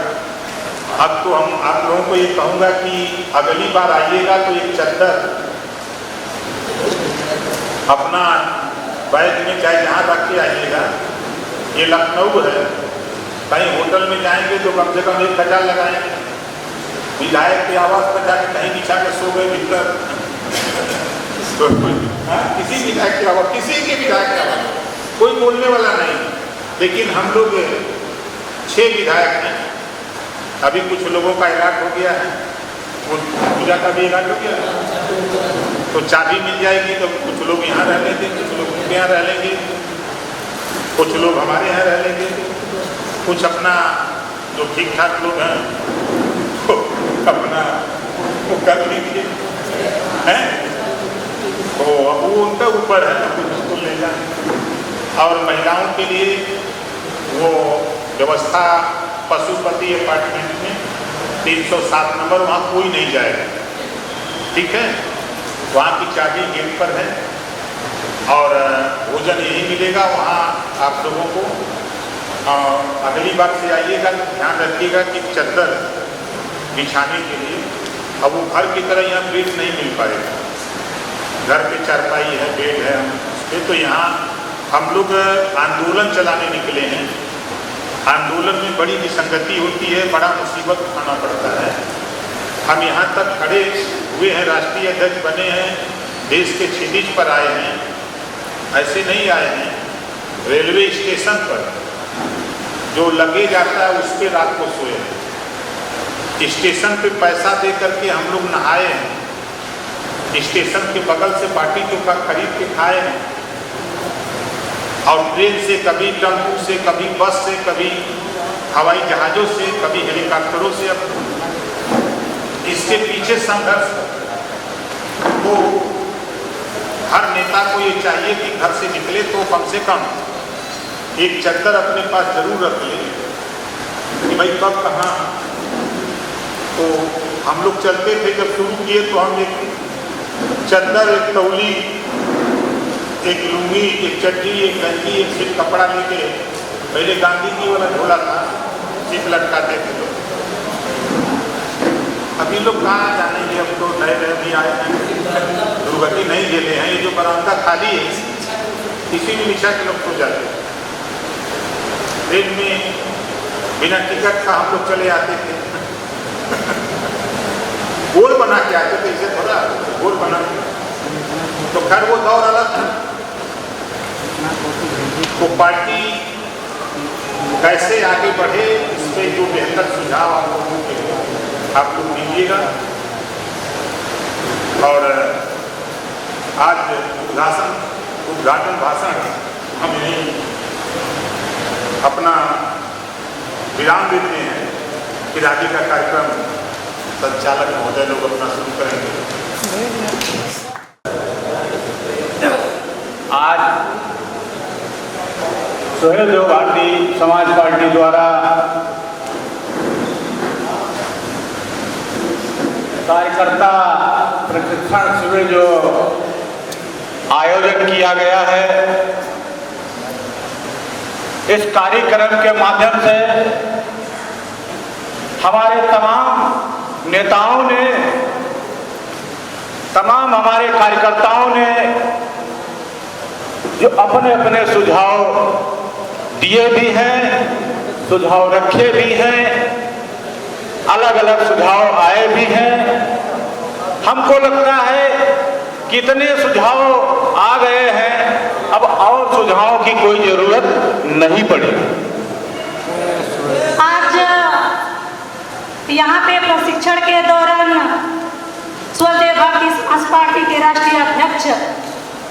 अब तो हम आप लोगों को ये कहूँगा कि अगली बार आइएगा तो एक चद्दर अपना बैग में चाहे जहाँ रख के आइएगा। ये लखनऊ है, कहीं होटल में जाएंगे तो कम से कम 1000 लगाएंगे। विधायक के आवास पर जाके कहीं बिछा के सो गए भीतर तो किसी विधायक के आवास, किसी के विधायक के आवास कोई बोलने वाला नहीं। लेकिन हम लोग 6 विधायक हैं, अभी कुछ लोगों का इलाज हो गया है, वो पूजा का भी इलाज हो गया तो चाबी मिल जाएगी तो कुछ लोग यहाँ रह लेंगे, कुछ लोग उनके यहाँ रह लेंगे, कुछ लोग हमारे यहाँ रह लेंगे, कुछ अपना जो ठीक ठाक लोग हैं तो अपना वो कर लेंगे हैं। तो अब वो उनका ऊपर है, कुछ उसको ले जाए। और महिलाओं के लिए वो व्यवस्था पशुपति अपार्टमेंट में 307 नंबर, वहाँ कोई नहीं जाएगा, ठीक है। वहाँ की चाबी गेट पर है और भोजन यही मिलेगा वहाँ आप लोगों को। अगली बार से आइएगा तो ध्यान रखिएगा कि चद्दर बिछाने के लिए, अब वो घर की तरह यहाँ बेड नहीं मिल पाएगा। घर पे चारपाई है, बेड है, उसके तो यहाँ हम लोग आंदोलन चलाने निकले हैं। आंदोलन में बड़ी विसंगति होती है, बड़ा मुसीबत उठाना पड़ता है। हम यहाँ तक खड़े हुए हैं, राष्ट्रीय अध्यक्ष बने हैं, देश के क्षितिज पर आए हैं, ऐसे नहीं आए हैं। रेलवे स्टेशन पर जो लगे जाता है उस पर रात को सोए हैं। स्टेशन पे पैसा दे करके हम लोग नहाए हैं, स्टेशन के बगल से बाटी चोखा खरीद के खाए हैं, और ट्रेन से, कभी टेम्पू से, कभी बस से, कभी हवाई जहाज़ों से, कभी हेलीकॉप्टरों से। अब इसके पीछे संघर्ष तो हर नेता को ये चाहिए कि घर से निकले तो कम से कम एक चद्दर अपने पास जरूर रख ले कि भाई कब कहाँ। तो हम लोग चलते थे, जब शुरू किए तो हम एक चद्दर, एक तौली, एक लुंगी, एक चड्डी, एक गंजी, एक सिर्फ कपड़ा लेके, पहले गांधी जी वाला झोला था, सिर्फ लटकाते थे लोग। अभी लोग कहाँ जानेंगे, अब तो नए नए भी आए हैं, दुर्गति नहीं झेले हैं। ये जो बरामदा खाली है किसी भी निशा के लोग सो जाते हैं। ट्रेन में बिना टिकट का हम लोग चले आते थे, गोल बना के आते थे, इसे थोड़ा गोल बना के। तो खैर वो दौर अलग था। तो पार्टी कैसे आगे बढ़े, इस पर जो बेहतर सुझाव आप लोगों के आप लोग दीजिएगा। और आज उद्घाटन भाषण हम यहीं अपना विराम देते हैं, फिर आगे का कार्यक्रम संचालक महोदय लोग अपना शुरू करेंगे। आज सुहेल देव भारती समाज पार्टी द्वारा कार्यकर्ता प्रशिक्षण शिविर जो आयोजन किया गया है, इस कार्यक्रम के माध्यम से हमारे तमाम नेताओं ने, तमाम हमारे कार्यकर्ताओं ने जो अपने अपने सुझाव दिए भी हैं, सुझाव रखे भी हैं, अलग अलग सुझाव आए भी हैं। हमको लगता है कितने सुझाव आ गए हैं, अब और सुझाव की कोई जरूरत नहीं पड़ी। आज यहाँ पे प्रशिक्षण के दौरान स्वदेव भारती समाज पार्टी के राष्ट्रीय अध्यक्ष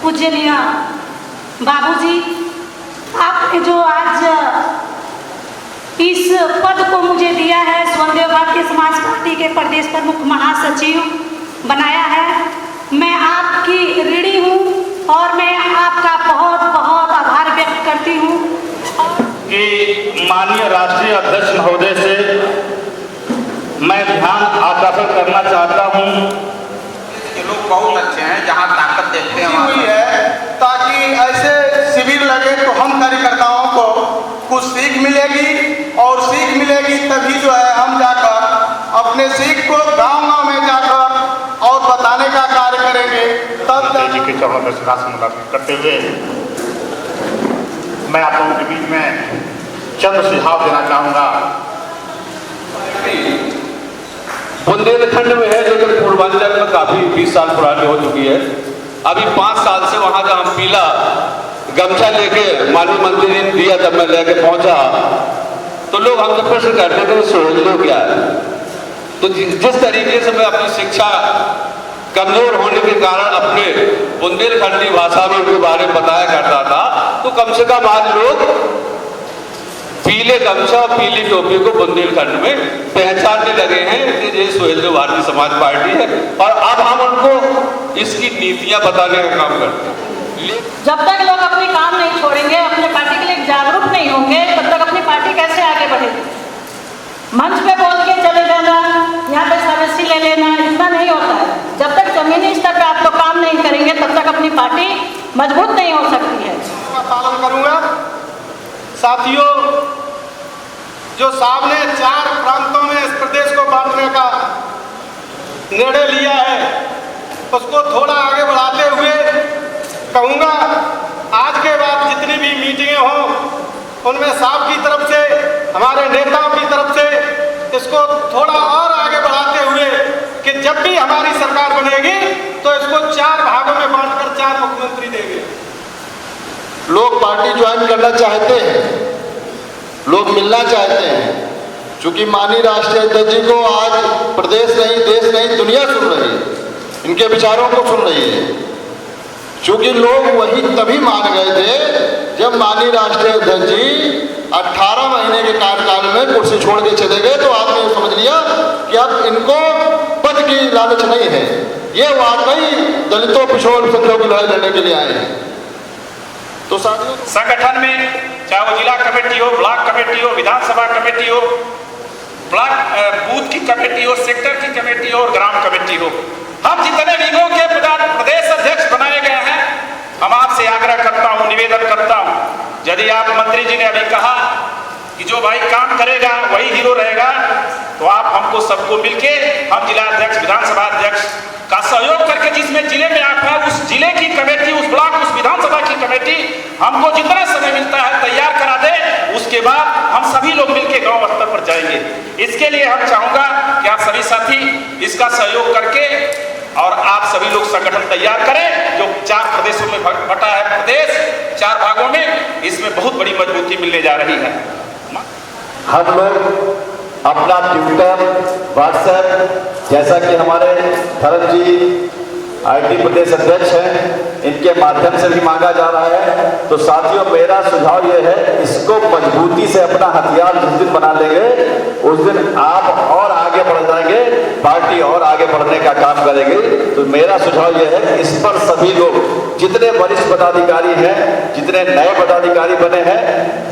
पूजनीय बाबूजी, आपने जो आज इस पद को मुझे दिया है, स्वदेव भारती समाज पार्टी के प्रदेश प्रमुख महासचिव बनाया है, मैं आपकी ऋणी हूँ और मैं आपका बहुत बहुत आभार व्यक्त करती हूँ। कि माननीय राष्ट्रीय अध्यक्ष महोदय से मैं ध्यान आकर्षण करना चाहता हूँ। ये लोग बहुत अच्छे हैं, जहाँ ताकत देखते हैं वहाँ हुई है, ताकि ऐसे शिविर लगे तो हम कार्यकर्ताओं को कुछ सीख मिलेगी, और सीख मिलेगी तभी जो है हम जाकर अपने सीख को गांव-गांव में जाकर और बताने का कार्य करेंगे। तब तक जी के चरणों में श्रद्धा मुलाकात करते हुए मैं आप लोगों के बीच में चंद सुझाव देना चाहूँगा। बुंदेलखंड में है, जो पूर्वांचल में काफी 20 साल पुरानी हो चुकी है। अभी 5 साल से वहां का हम पीला गमछा लेके माननीय मंत्री ने दिया, जब मैं लेके पहुंचा तो लोग हमसे प्रश्न करते थे सोच लो क्या है। तो जिस तरीके से मैं अपनी शिक्षा कमजोर होने के कारण अपने बुंदेलखंडी भाषा में उनके बारे में बताया करता था, तो कम से कम आज लोग पीले गमछा और पीली टोपी को बुंदेलखंड में पहचानने लगे हैं कि ये सुहेल देव भारती समाज पार्टी है, और अब हम उनको इसकी नीतियां बताने का काम करते हैं। जब तक लोग अपनी काम नहीं छोड़ेंगे, अपने पार्टी के लिए जागरूक नहीं होंगे, तब तक अपनी पार्टी कैसे आगे बढ़ेगी। मंच पे बोल के चले जाना, यहाँ पे सर्विस ले लेना, इतना नहीं होता है। जब तक जमीनी स्तर पे आप लोग काम नहीं करेंगे, तब तक अपनी पार्टी मजबूत नहीं हो सकती है। पालन करूंगा। साथियों, जो साहब ने 4 प्रांतों में इस प्रदेश को बांटने का निर्णय लिया है, उसको थोड़ा आगे बढ़ाते हुए कहूँगा, आज के बाद जितनी भी मीटिंगें हों, उनमें साहब की तरफ से, हमारे नेताओं की तरफ से इसको थोड़ा और आगे बढ़ाते हुए कि जब भी हमारी सरकार बनेगी तो इसको 4 भागों में बांटकर 4 मुख्यमंत्री देंगे। लोग पार्टी ज्वाइन करना चाहते हैं, लोग मिलना चाहते हैं, क्योंकि माननीय राष्ट्रीय अध्यक्ष जी को आज प्रदेश नहीं, देश नहीं, दुनिया सुन रही है, इनके विचारों को सुन रही है। क्योंकि लोग वही तभी मान गए थे जब माननीय राष्ट्रीय अध्यक्ष जी 18 महीने के कार्यकाल में कुर्सी छोड़ के चले गए, तो आपने ये समझ लिया कि अब इनको पद की लालच नहीं है, ये वाकई दलितों, पिछड़ों, अल्पसंख्यकों की लड़ाई लड़ने के लिए आए हैं। तो साथियों, संगठन में चाहे वो जिला कमेटी हो, ब्लॉक कमेटी हो, विधानसभा कमेटी हो, ब्लॉक बूथ की कमेटी हो, सेक्टर की कमेटी हो और ग्राम कमेटी हो, हम जितने विंगों के प्रदेश अध्यक्ष बनाए गए हैं, हम आपसे आग्रह करता हूं, निवेदन करता हूं, यदि आप मंत्री जी ने अभी कहा कि जो भाई काम करेगा वही हीरो रहेगा, तो आप हमको सबको मिलके, हम जिला अध्यक्ष, विधानसभा अध्यक्ष का सहयोग करके, जिसमें जिले में आप है उस जिले की कमेटी, उस ब्लॉक, उस विधानसभा की कमेटी हमको जितना समय मिलता है तैयार करा दे। उसके बाद हम सभी लोग मिलके गांव स्तर पर जाएंगे। इसके लिए हम चाहूंगा कि आप सभी साथी इसका सहयोग करके और आप सभी लोग संगठन तैयार करें, जो 4 प्रदेशों में बटा है प्रदेश, 4 भागों में, इसमें बहुत बड़ी मजबूती मिलने जा रही है। हम लोग अपना ट्विटर, व्हाट्सएप, जैसा कि हमारे थरन जी आईटी प्रदेश अध्यक्ष हैं, इनके माध्यम से भी मांगा जा रहा है। तो साथियों, मेरा सुझाव ये है, इसको मजबूती से अपना हथियार जिस दिन बना लेंगे उस दिन आप और आगे बढ़ जाएंगे, पार्टी और आगे बढ़ने का काम करेगी। तो मेरा सुझाव ये है, इस पर सभी लोग, जितने वरिष्ठ पदाधिकारी हैं, जितने नए पदाधिकारी बने हैं,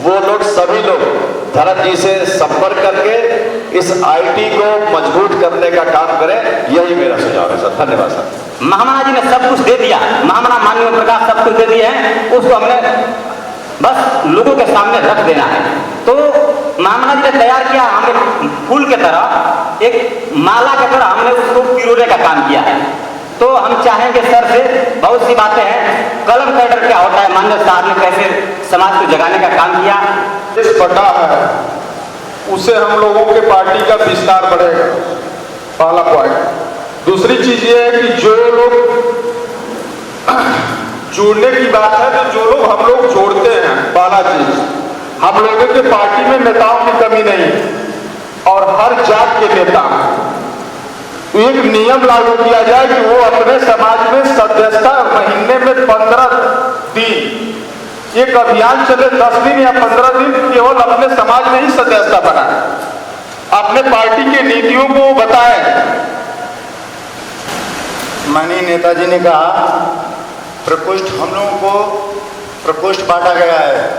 वो लोग सभी लोग धरम जी से संपर्क करके इस आईटी को मजबूत करने का काम करें, यही मेरा सुझाव है सर। धन्यवाद सर। महामना जी ने सब कुछ दे दिया, महामना माननीय प्रकाश सब कुछ दे दिए हैं, उसको हमने बस लोगों के सामने रख देना है। तो महामना जी ने तैयार किया, हमने फूल के तरह, एक माला की तरह हमने उसको पिरोने का काम किया है। तो हम चाहेंगे सर से, बहुत सी बातें हैं, कलम कैडर क्या होता है, माननीय साहब ने कैसे समाज को जगाने का काम किया, इस बटा है उससे हम लोगों के पार्टी का विस्तार बढ़ेगा, पहला पॉइंट। दूसरी चीज ये है कि जो लोग जोड़ने की बात है, तो जो लोग हम लोग जोड़ते हैं, पहला चीज, हम लोगों के पार्टी में नेताओं की कमी नहीं और हर जात के नेता, एक नियम लागू किया जाए कि वो अपने समाज में सदस्यता महीने में 15 दिन, एक अभियान चले 10 दिन या 15 दिन, केवल अपने समाज में ही सदस्यता बनाए, अपने पार्टी की नीतियों को बताएं। माननीय नेताजी ने कहा प्रकोष्ठ, हम लोगों को प्रकोष्ठ बांटा गया है,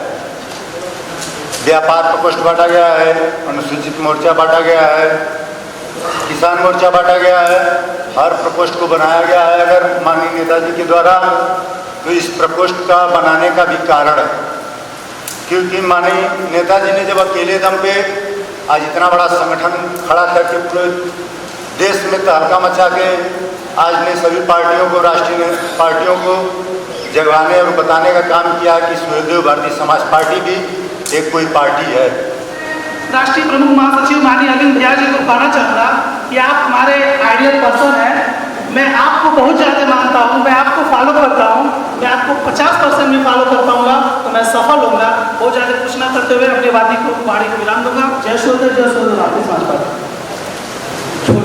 व्यापार प्रकोष्ठ बांटा गया है, अनुसूचित मोर्चा बांटा गया है, किसान मोर्चा बांटा गया है, हर प्रकोष्ठ को बनाया गया है। अगर माननीय नेताजी के द्वारा, तो इस प्रकोष्ठ का बनाने का भी कारण है, क्योंकि माननीय नेताजी ने जब अकेले दम पे आज इतना बड़ा संगठन खड़ा करके पूरे देश में तहलका मचा के आज ने सभी पार्टियों को, राष्ट्रीय पार्टियों को जगवाने और बताने का काम किया कि सुहेलदेव भारतीय समाज पार्टी भी एक कोई पार्टी है। राष्ट्रीय प्रमुख महासचिव माननीय अरविंद भैया जी को कहना चाहूँगा कि आप हमारे आइडियल पर्सन हैं, मैं आपको बहुत ज़्यादा मानता हूँ, मैं आपको फॉलो करता हूँ, मैं आपको 50% भी फॉलो करता हूँ, तो मैं सफल होऊंगा। बहुत ज़्यादा कुछ ना करते हुए अपनी वादी को विराम दूंगा। जय सोदर भारतीय समाज पार्टी।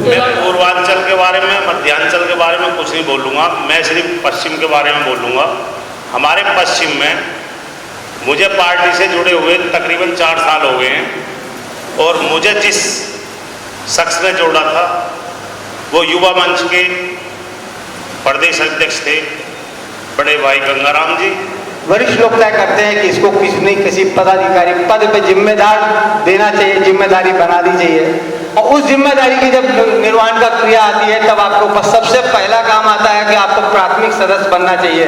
मैं पूर्वांचल के बारे में, मध्यांचल के बारे में कुछ नहीं बोलूँगा, मैं सिर्फ पश्चिम के बारे में बोलूँगा। हमारे पश्चिम में मुझे पार्टी से जुड़े हुए तकरीबन 4 साल हो गए हैं, और मुझे जिस शख्स ने जोड़ा था वो युवा मंच के प्रदेश अध्यक्ष थे बड़े भाई गंगाराम जी। वरिष्ठ लोग तय करते हैं कि इसको किसी पदाधिकारी पद पे जिम्मेदार देना चाहिए, जिम्मेदारी बना दी चाहिए, और उस जिम्मेदारी की जब निर्वहन का क्रिया आती है तब आपको सबसे पहला काम आता है कि आपको प्राथमिक सदस्य बनना चाहिए।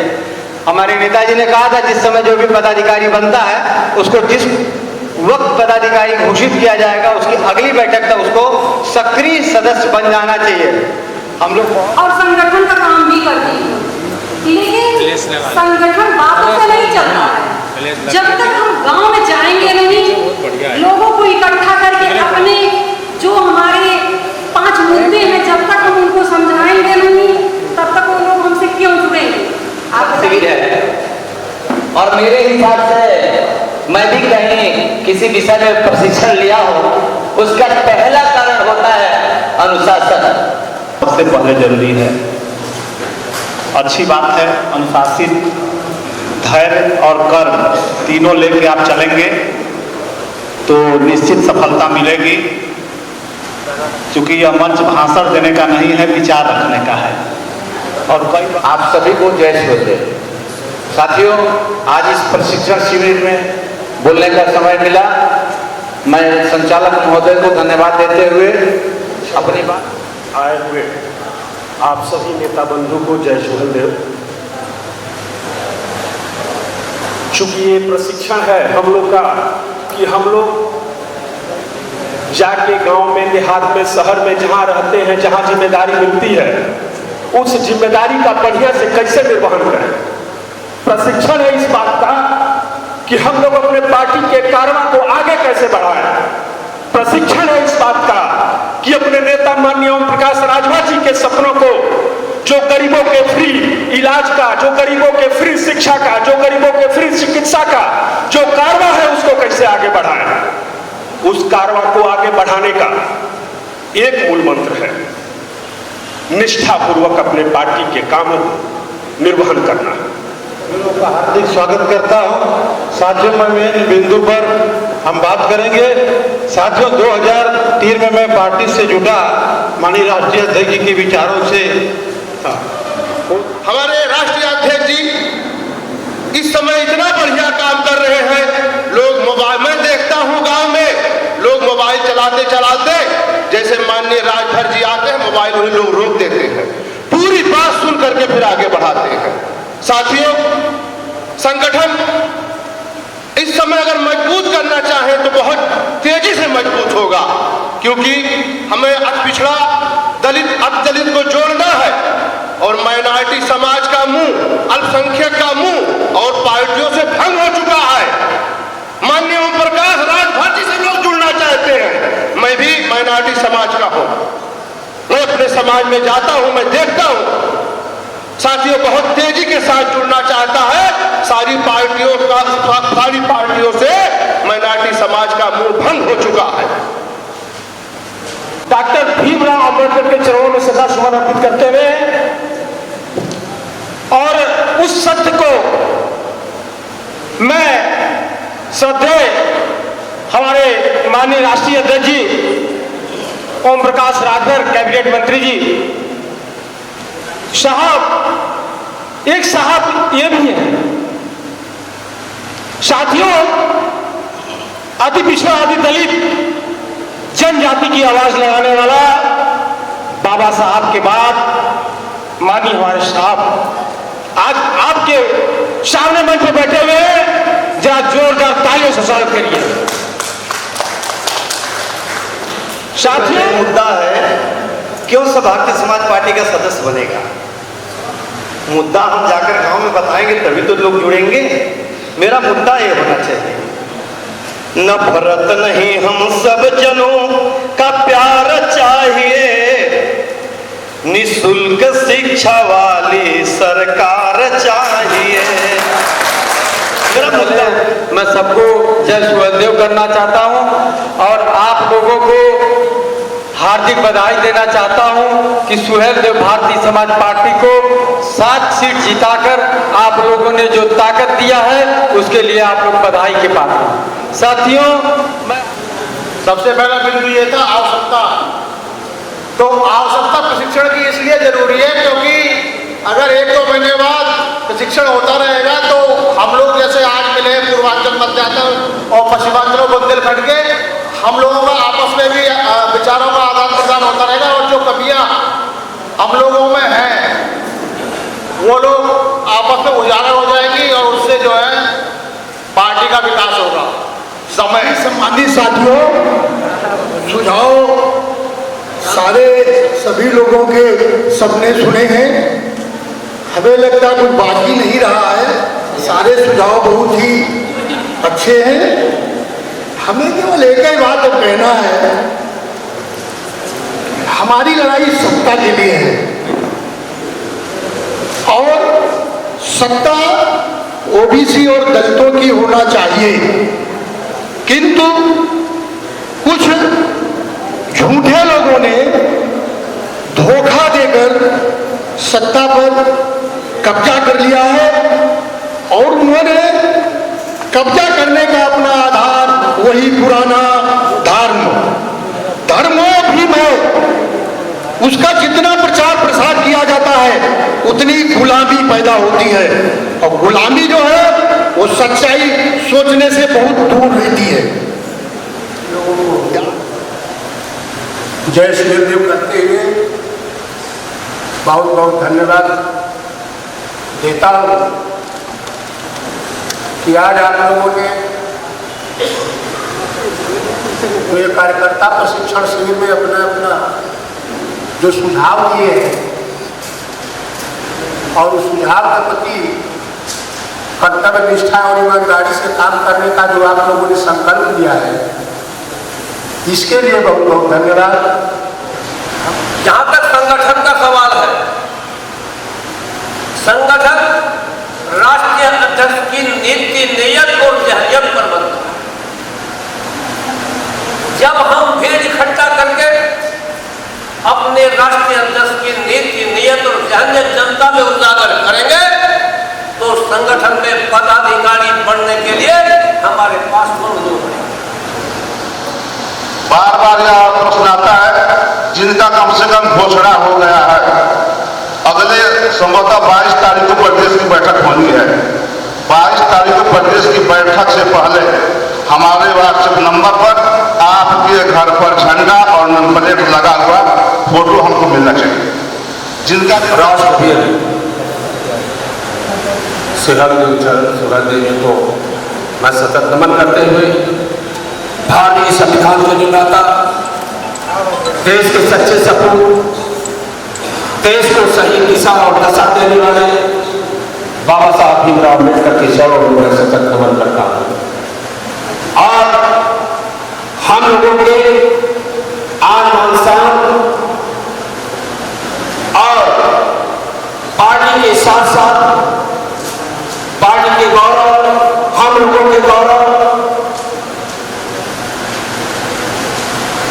हमारे नेताजी ने कहा था, जिस समय जो भी पदाधिकारी बनता है उसको जिस वक्त पदाधिकारी घोषित किया जाएगा उसकी अगली बैठक तक उसको सक्रिय सदस्य बन जाना चाहिए। हम लोग और संगठन का काम भी करती है, लेकिन संगठन बातों से नहीं चलता है। जब तक हम गांव में जाएंगे नहीं, लोगों को इकट्ठा करके अपने जो हमारे 5 मुद्दे हैं, जब तक हम उनको विषय में प्रशिक्षण लिया हो, उसका पहला कारण होता है अनुशासन। सबसे पहले जरूरी है, अच्छी बात है, अनुशासित, धैर्य और कर्म तीनों लेके आप चलेंगे तो निश्चित सफलता मिलेगी। क्योंकि यह मंच भाषण देने का नहीं है, विचार रखने का है। और कई आप सभी को जय श्रीदेव। साथियों, आज इस प्रशिक्षण शिविर में बोलने का समय मिला। मैं संचालक महोदय को धन्यवाद देते हुए अपनी बात आए हुए आप सभी नेता बंधु को जय श्रीदेव। चूंकि ये प्रशिक्षण है हम लोग का कि हम लोग जाके गांव में, देहात में, शहर में जहां रहते हैं, जहां जिम्मेदारी मिलती है, उस जिम्मेदारी का बढ़िया से कैसे निर्वहन करें। प्रशिक्षण है इस बात का कि हम लोग अपने पार्टी के कारवा को आगे कैसे बढ़ाएं। प्रशिक्षण है इस बात का कि अपने नेता माननीय ओम प्रकाश राजभर जी के सपनों को, जो गरीबों के फ्री इलाज का, जो गरीबों के फ्री शिक्षा का, जो गरीबों के फ्री चिकित्सा का जो कारवा है, उसको कैसे आगे बढ़ाएं। उस कारवा को आगे बढ़ाने का एक मूल मंत्र है, निष्ठापूर्वक अपने पार्टी के कामों को निर्वहन करना। का हार्दिक स्वागत करता हूं। साथियों, मैं मेन बिंदु पर हम बात करेंगे। साथियों, 2003 में मैं पार्टी से जुटा, माननीय राष्ट्रीय अध्यक्ष जी के विचारों से। हमारे राष्ट्रीय अध्यक्ष जी इस समय इतना बढ़िया काम कर रहे हैं। लोग मोबाइल में देखता हूं, गांव में लोग मोबाइल चलाते चलाते, जैसे माननीय राजभर जी आते हैं, मोबाइल उन्हें लोग रोक देते हैं, पूरी बात सुन करके फिर आगे बढ़ाते हैं। साथियों, संगठन इस समय अगर मजबूत करना चाहे तो बहुत तेजी से मजबूत होगा, क्योंकि हमें पिछड़ा दलित, दलित को जोड़ना है और माइनॉरिटी समाज का मुंह, अल्पसंख्यक का मुंह और पार्टियों से भंग हो चुका है। माननीय ओम प्रकाश राजभर जी से लोग जुड़ना चाहते हैं। मैं भी माइनॉरिटी समाज का हूं, मैं अपने समाज में जाता हूं, मैं देखता हूं साथियों बहुत तेजी के साथ जुड़ना चाहता है। सारी पार्टियों से माइनॉरिटी समाज का मुंह भंग हो चुका है। डॉक्टर भीमराव अंबेडकर के चरणों में सदा सुमन अर्पित करते हुए और उस सत्य को मैं श्रद्धेय हमारे माननीय राष्ट्रीय अध्यक्ष जी ओम प्रकाश राजभर, कैबिनेट मंत्री जी साहब, एक साहब ये भी है। साथियों, आदि पिछड़ा, आदि दलित जनजाति की आवाज लगाने वाला बाबा साहब के बाद माननीय हमारे साहब आज आपके सामने मंच पर बैठे हुए, जरा जोरदार तालियों से स्वागत करिए। साथियों, मुद्दा है क्यों सब भारतीय समाज पार्टी का सदस्य बनेगा। मुद्दा हम जाकर गांव में बताएंगे तभी तो लोग जुड़ेंगे। मेरा मुद्दा ये होना चाहिए, नफरत नहीं, हम सब जनों का प्यार चाहिए, निःशुल्क शिक्षा वाली सरकार चाहिए। मेरा मुद्दा, मैं सबको जय सुहेलदेव करना चाहता हूं और आप लोगों को हार्दिक बधाई देना चाहता हूं कि सुहेलदेव भारतीय समाज पार्टी को 7 सीट जिताकर आप लोगों ने जो ताकत दिया है उसके लिए आप लोग बधाई के पात्र हैं। साथियों, मैं सबसे पहला बिंदु ये था आवश्यकता। तो आवश्यकता प्रशिक्षण की इसलिए जरूरी है क्योंकि अगर 1-2 महीने बाद प्रशिक्षण होता रहेगा तो हम लोग जैसे आज मिले पूर्वांचल, मध्यांचल और पश्चिमांचल और बुंदेलखंड के, हम लोगों का आपस में भी विचारों का आदान प्रदान होता रहेगा और जो कमियां हम लोगों में हैं वो लोग आपस में उजागर हो जाएंगी और उससे जो है पार्टी का विकास होगा। समय सम्मानित साथियों, सुझाव सारे सभी लोगों के सबने सुने हैं। हमें लगता है कुछ बाकी नहीं रहा है, सारे सुझाव बहुत ही अच्छे हैं। हमें केवल एक ही बात कहना है, हमारी लड़ाई सत्ता के लिए है और सत्ता ओबीसी और दलितों की होना चाहिए, किंतु कुछ झूठे लोगों ने धोखा देकर सत्ता पर कब्जा कर लिया है और उन्होंने कब्जा करने का अपना आधार वही पुराना धर्मों है। उसका जितना प्रचार प्रसार किया जाता है उतनी गुलामी पैदा होती है और गुलामी जो है वो सच्चाई सोचने से बहुत दूर रहती है। जय श्री देव करते हुए बहुत बहुत धन्यवाद देता हूँ कि आज आप लोगों ने तो ये कार्यकर्ता प्रशिक्षण शिविर में अपना अपना जो सुझाव दिए हैं और उस सुझाव के प्रति कर्तव्य निष्ठा और ईमानदारी से काम करने का जो आप लोगों ने संकल्प लिया है इसके लिए बहुत बहुत धन्यवाद। जहां तक संगठन का सवाल है, संगठन राष्ट्रीय अध्यक्ष की नीति, नीयत और जहनियत पर बनता है। जब हम भीड़ इकट्ठा करके अपने राष्ट्रीय अध्यक्ष की नीति, नीयत और जहनियत जनता में उजागर करेंगे तो संगठन में पदाधिकारी बनने के लिए हमारे पास मजदूर है। बार बार यह प्रश्न आता है जिनका कम से कम घोषणा हो गया है, अगले संभवतः 22 तारीख को प्रदेश की बैठक होनी है। 22 तारीख को प्रदेश की बैठक से पहले हमारे व्हाट्सएप नंबर पर आपके घर पर झंडा और नंबर प्लेट लगा हुआ फोटो हमको मिलना चाहिए। जिनका राष्ट्रपति सुहलदेव को मैं सतत नमन करते हुए भारतीय संविधान को निर्माता, देश के सच्चे सपूत, देश को सही दिशा और दशा देने वाले बाबा साहब भीमराव अम्बेडकर के चरणों में सतत नमन करता हूँ। और हम लोगों के आन बान शान और पार्टी के साथ साथ पार्टी के गौरव, हम लोगों के गौरव,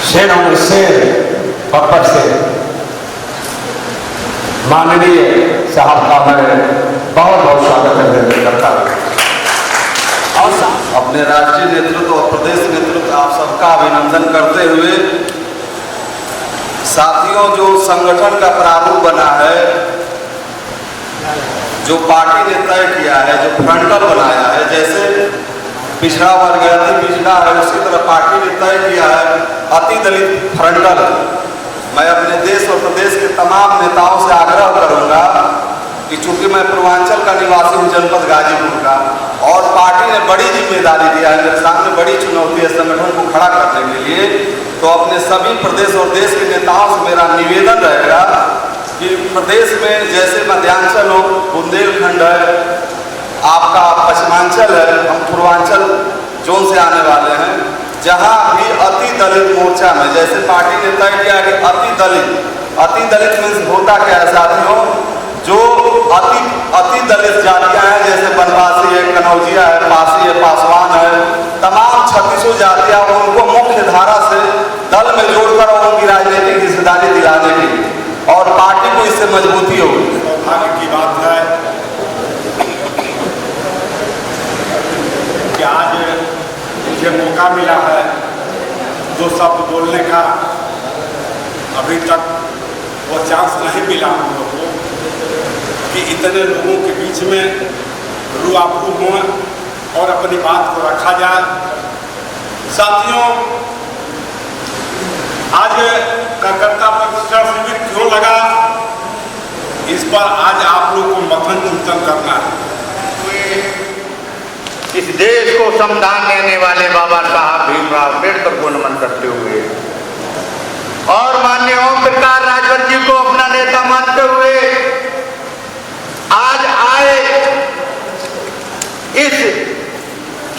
शेरों में शेर पप्पर से माननीय साहब का मैं बहुत बहुत स्वागत करता हूँ। और अपने राष्ट्रीय नेतृत्व और प्रदेश नेतृत्व आप सबका अभिनंदन करते हुए साथियों, जो संगठन का प्रारूप बना है, जो पार्टी ने तय किया है, जो फ्रंटल बनाया है, जैसे पिछड़ा वर्ग अति पिछड़ा है उसी तरह पार्टी ने तय किया है अति दलित फ्रंटल। मैं अपने देश और प्रदेश के तमाम नेताओं से आग्रह करूंगा कि चूंकि मैं पूर्वांचल का निवासी हूँ, जनपद गाजीपुर का, और पार्टी ने बड़ी जिम्मेदारी दिया है, मेरे सामने बड़ी चुनौती है संगठन को खड़ा करने के लिए, तो अपने सभी प्रदेश और देश के नेताओं से मेरा निवेदन रहेगा कि प्रदेश में जैसे मध्यांचल हो, बुंदेलखंड है, आपका पश्चिमांचल है, हम पूर्वांचल जोन से आने वाले हैं, जहां भी अति दलित मोर्चा में जैसे पार्टी ने तय किया कि अति दलित मीन्स होता क्या है साथियों, जो अति दलित जातियां हैं जैसे बनवासी है, कनौजिया है, पासी है, पासवान है, तमाम 36 जातियां, उनको मुख्य धारा से दल में जोड़कर उनकी राजनीतिक हिस्सेदारी दिलाने की और पार्टी को इससे मजबूती होगी। सौभाग्य की बात है कि आज मुझे मौका मिला है जो शब्द बोलने का, अभी तक वो चांस नहीं मिला हम लोग को कि इतने लोगों के बीच में रूआपरू हों और अपनी बात को रखा जाए। साथियों, आज कार्यकर्ता प्रशिक्षण शिविर क्यों लगा, इस पर आज आप लोग को मंथन चिंतन करना है। इस देश को संविधान देने वाले बाबा साहब भीमराव अम्बेडकर को नमन करते हुए और माननीय ओम प्रकाश राजभर जी को अपना नेता मानते हुए आज आए इस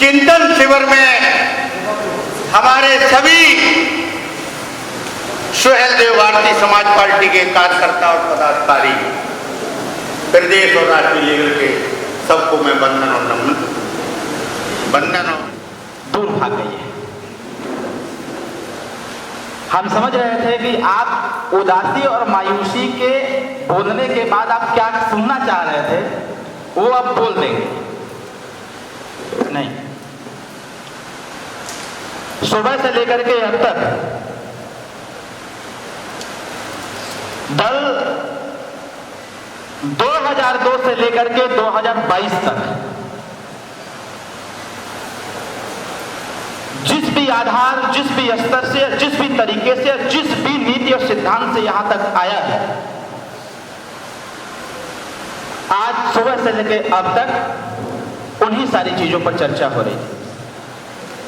चिंतन शिविर में हमारे सभी सुहेलदेव भारतीय समाज पार्टी के कार्यकर्ता और पदाधिकारी, प्रदेश और राष्ट्रीय लेवल के सबको मैं वंदन और दूर भाग गई है। हम समझ रहे थे कि आप उदासी और मायूसी के बोलने के बाद आप क्या सुनना चाह रहे थे वो आप बोल देंगे। नहीं, सुबह से लेकर के अब तक दल 2002 से लेकर के 2022 तक जिस भी आधार, जिस भी स्तर से, जिस भी तरीके से, जिस भी नीति और सिद्धांत से यहां तक आया है, आज सुबह से लेकर अब तक उन्हीं सारी चीजों पर चर्चा हो रही है।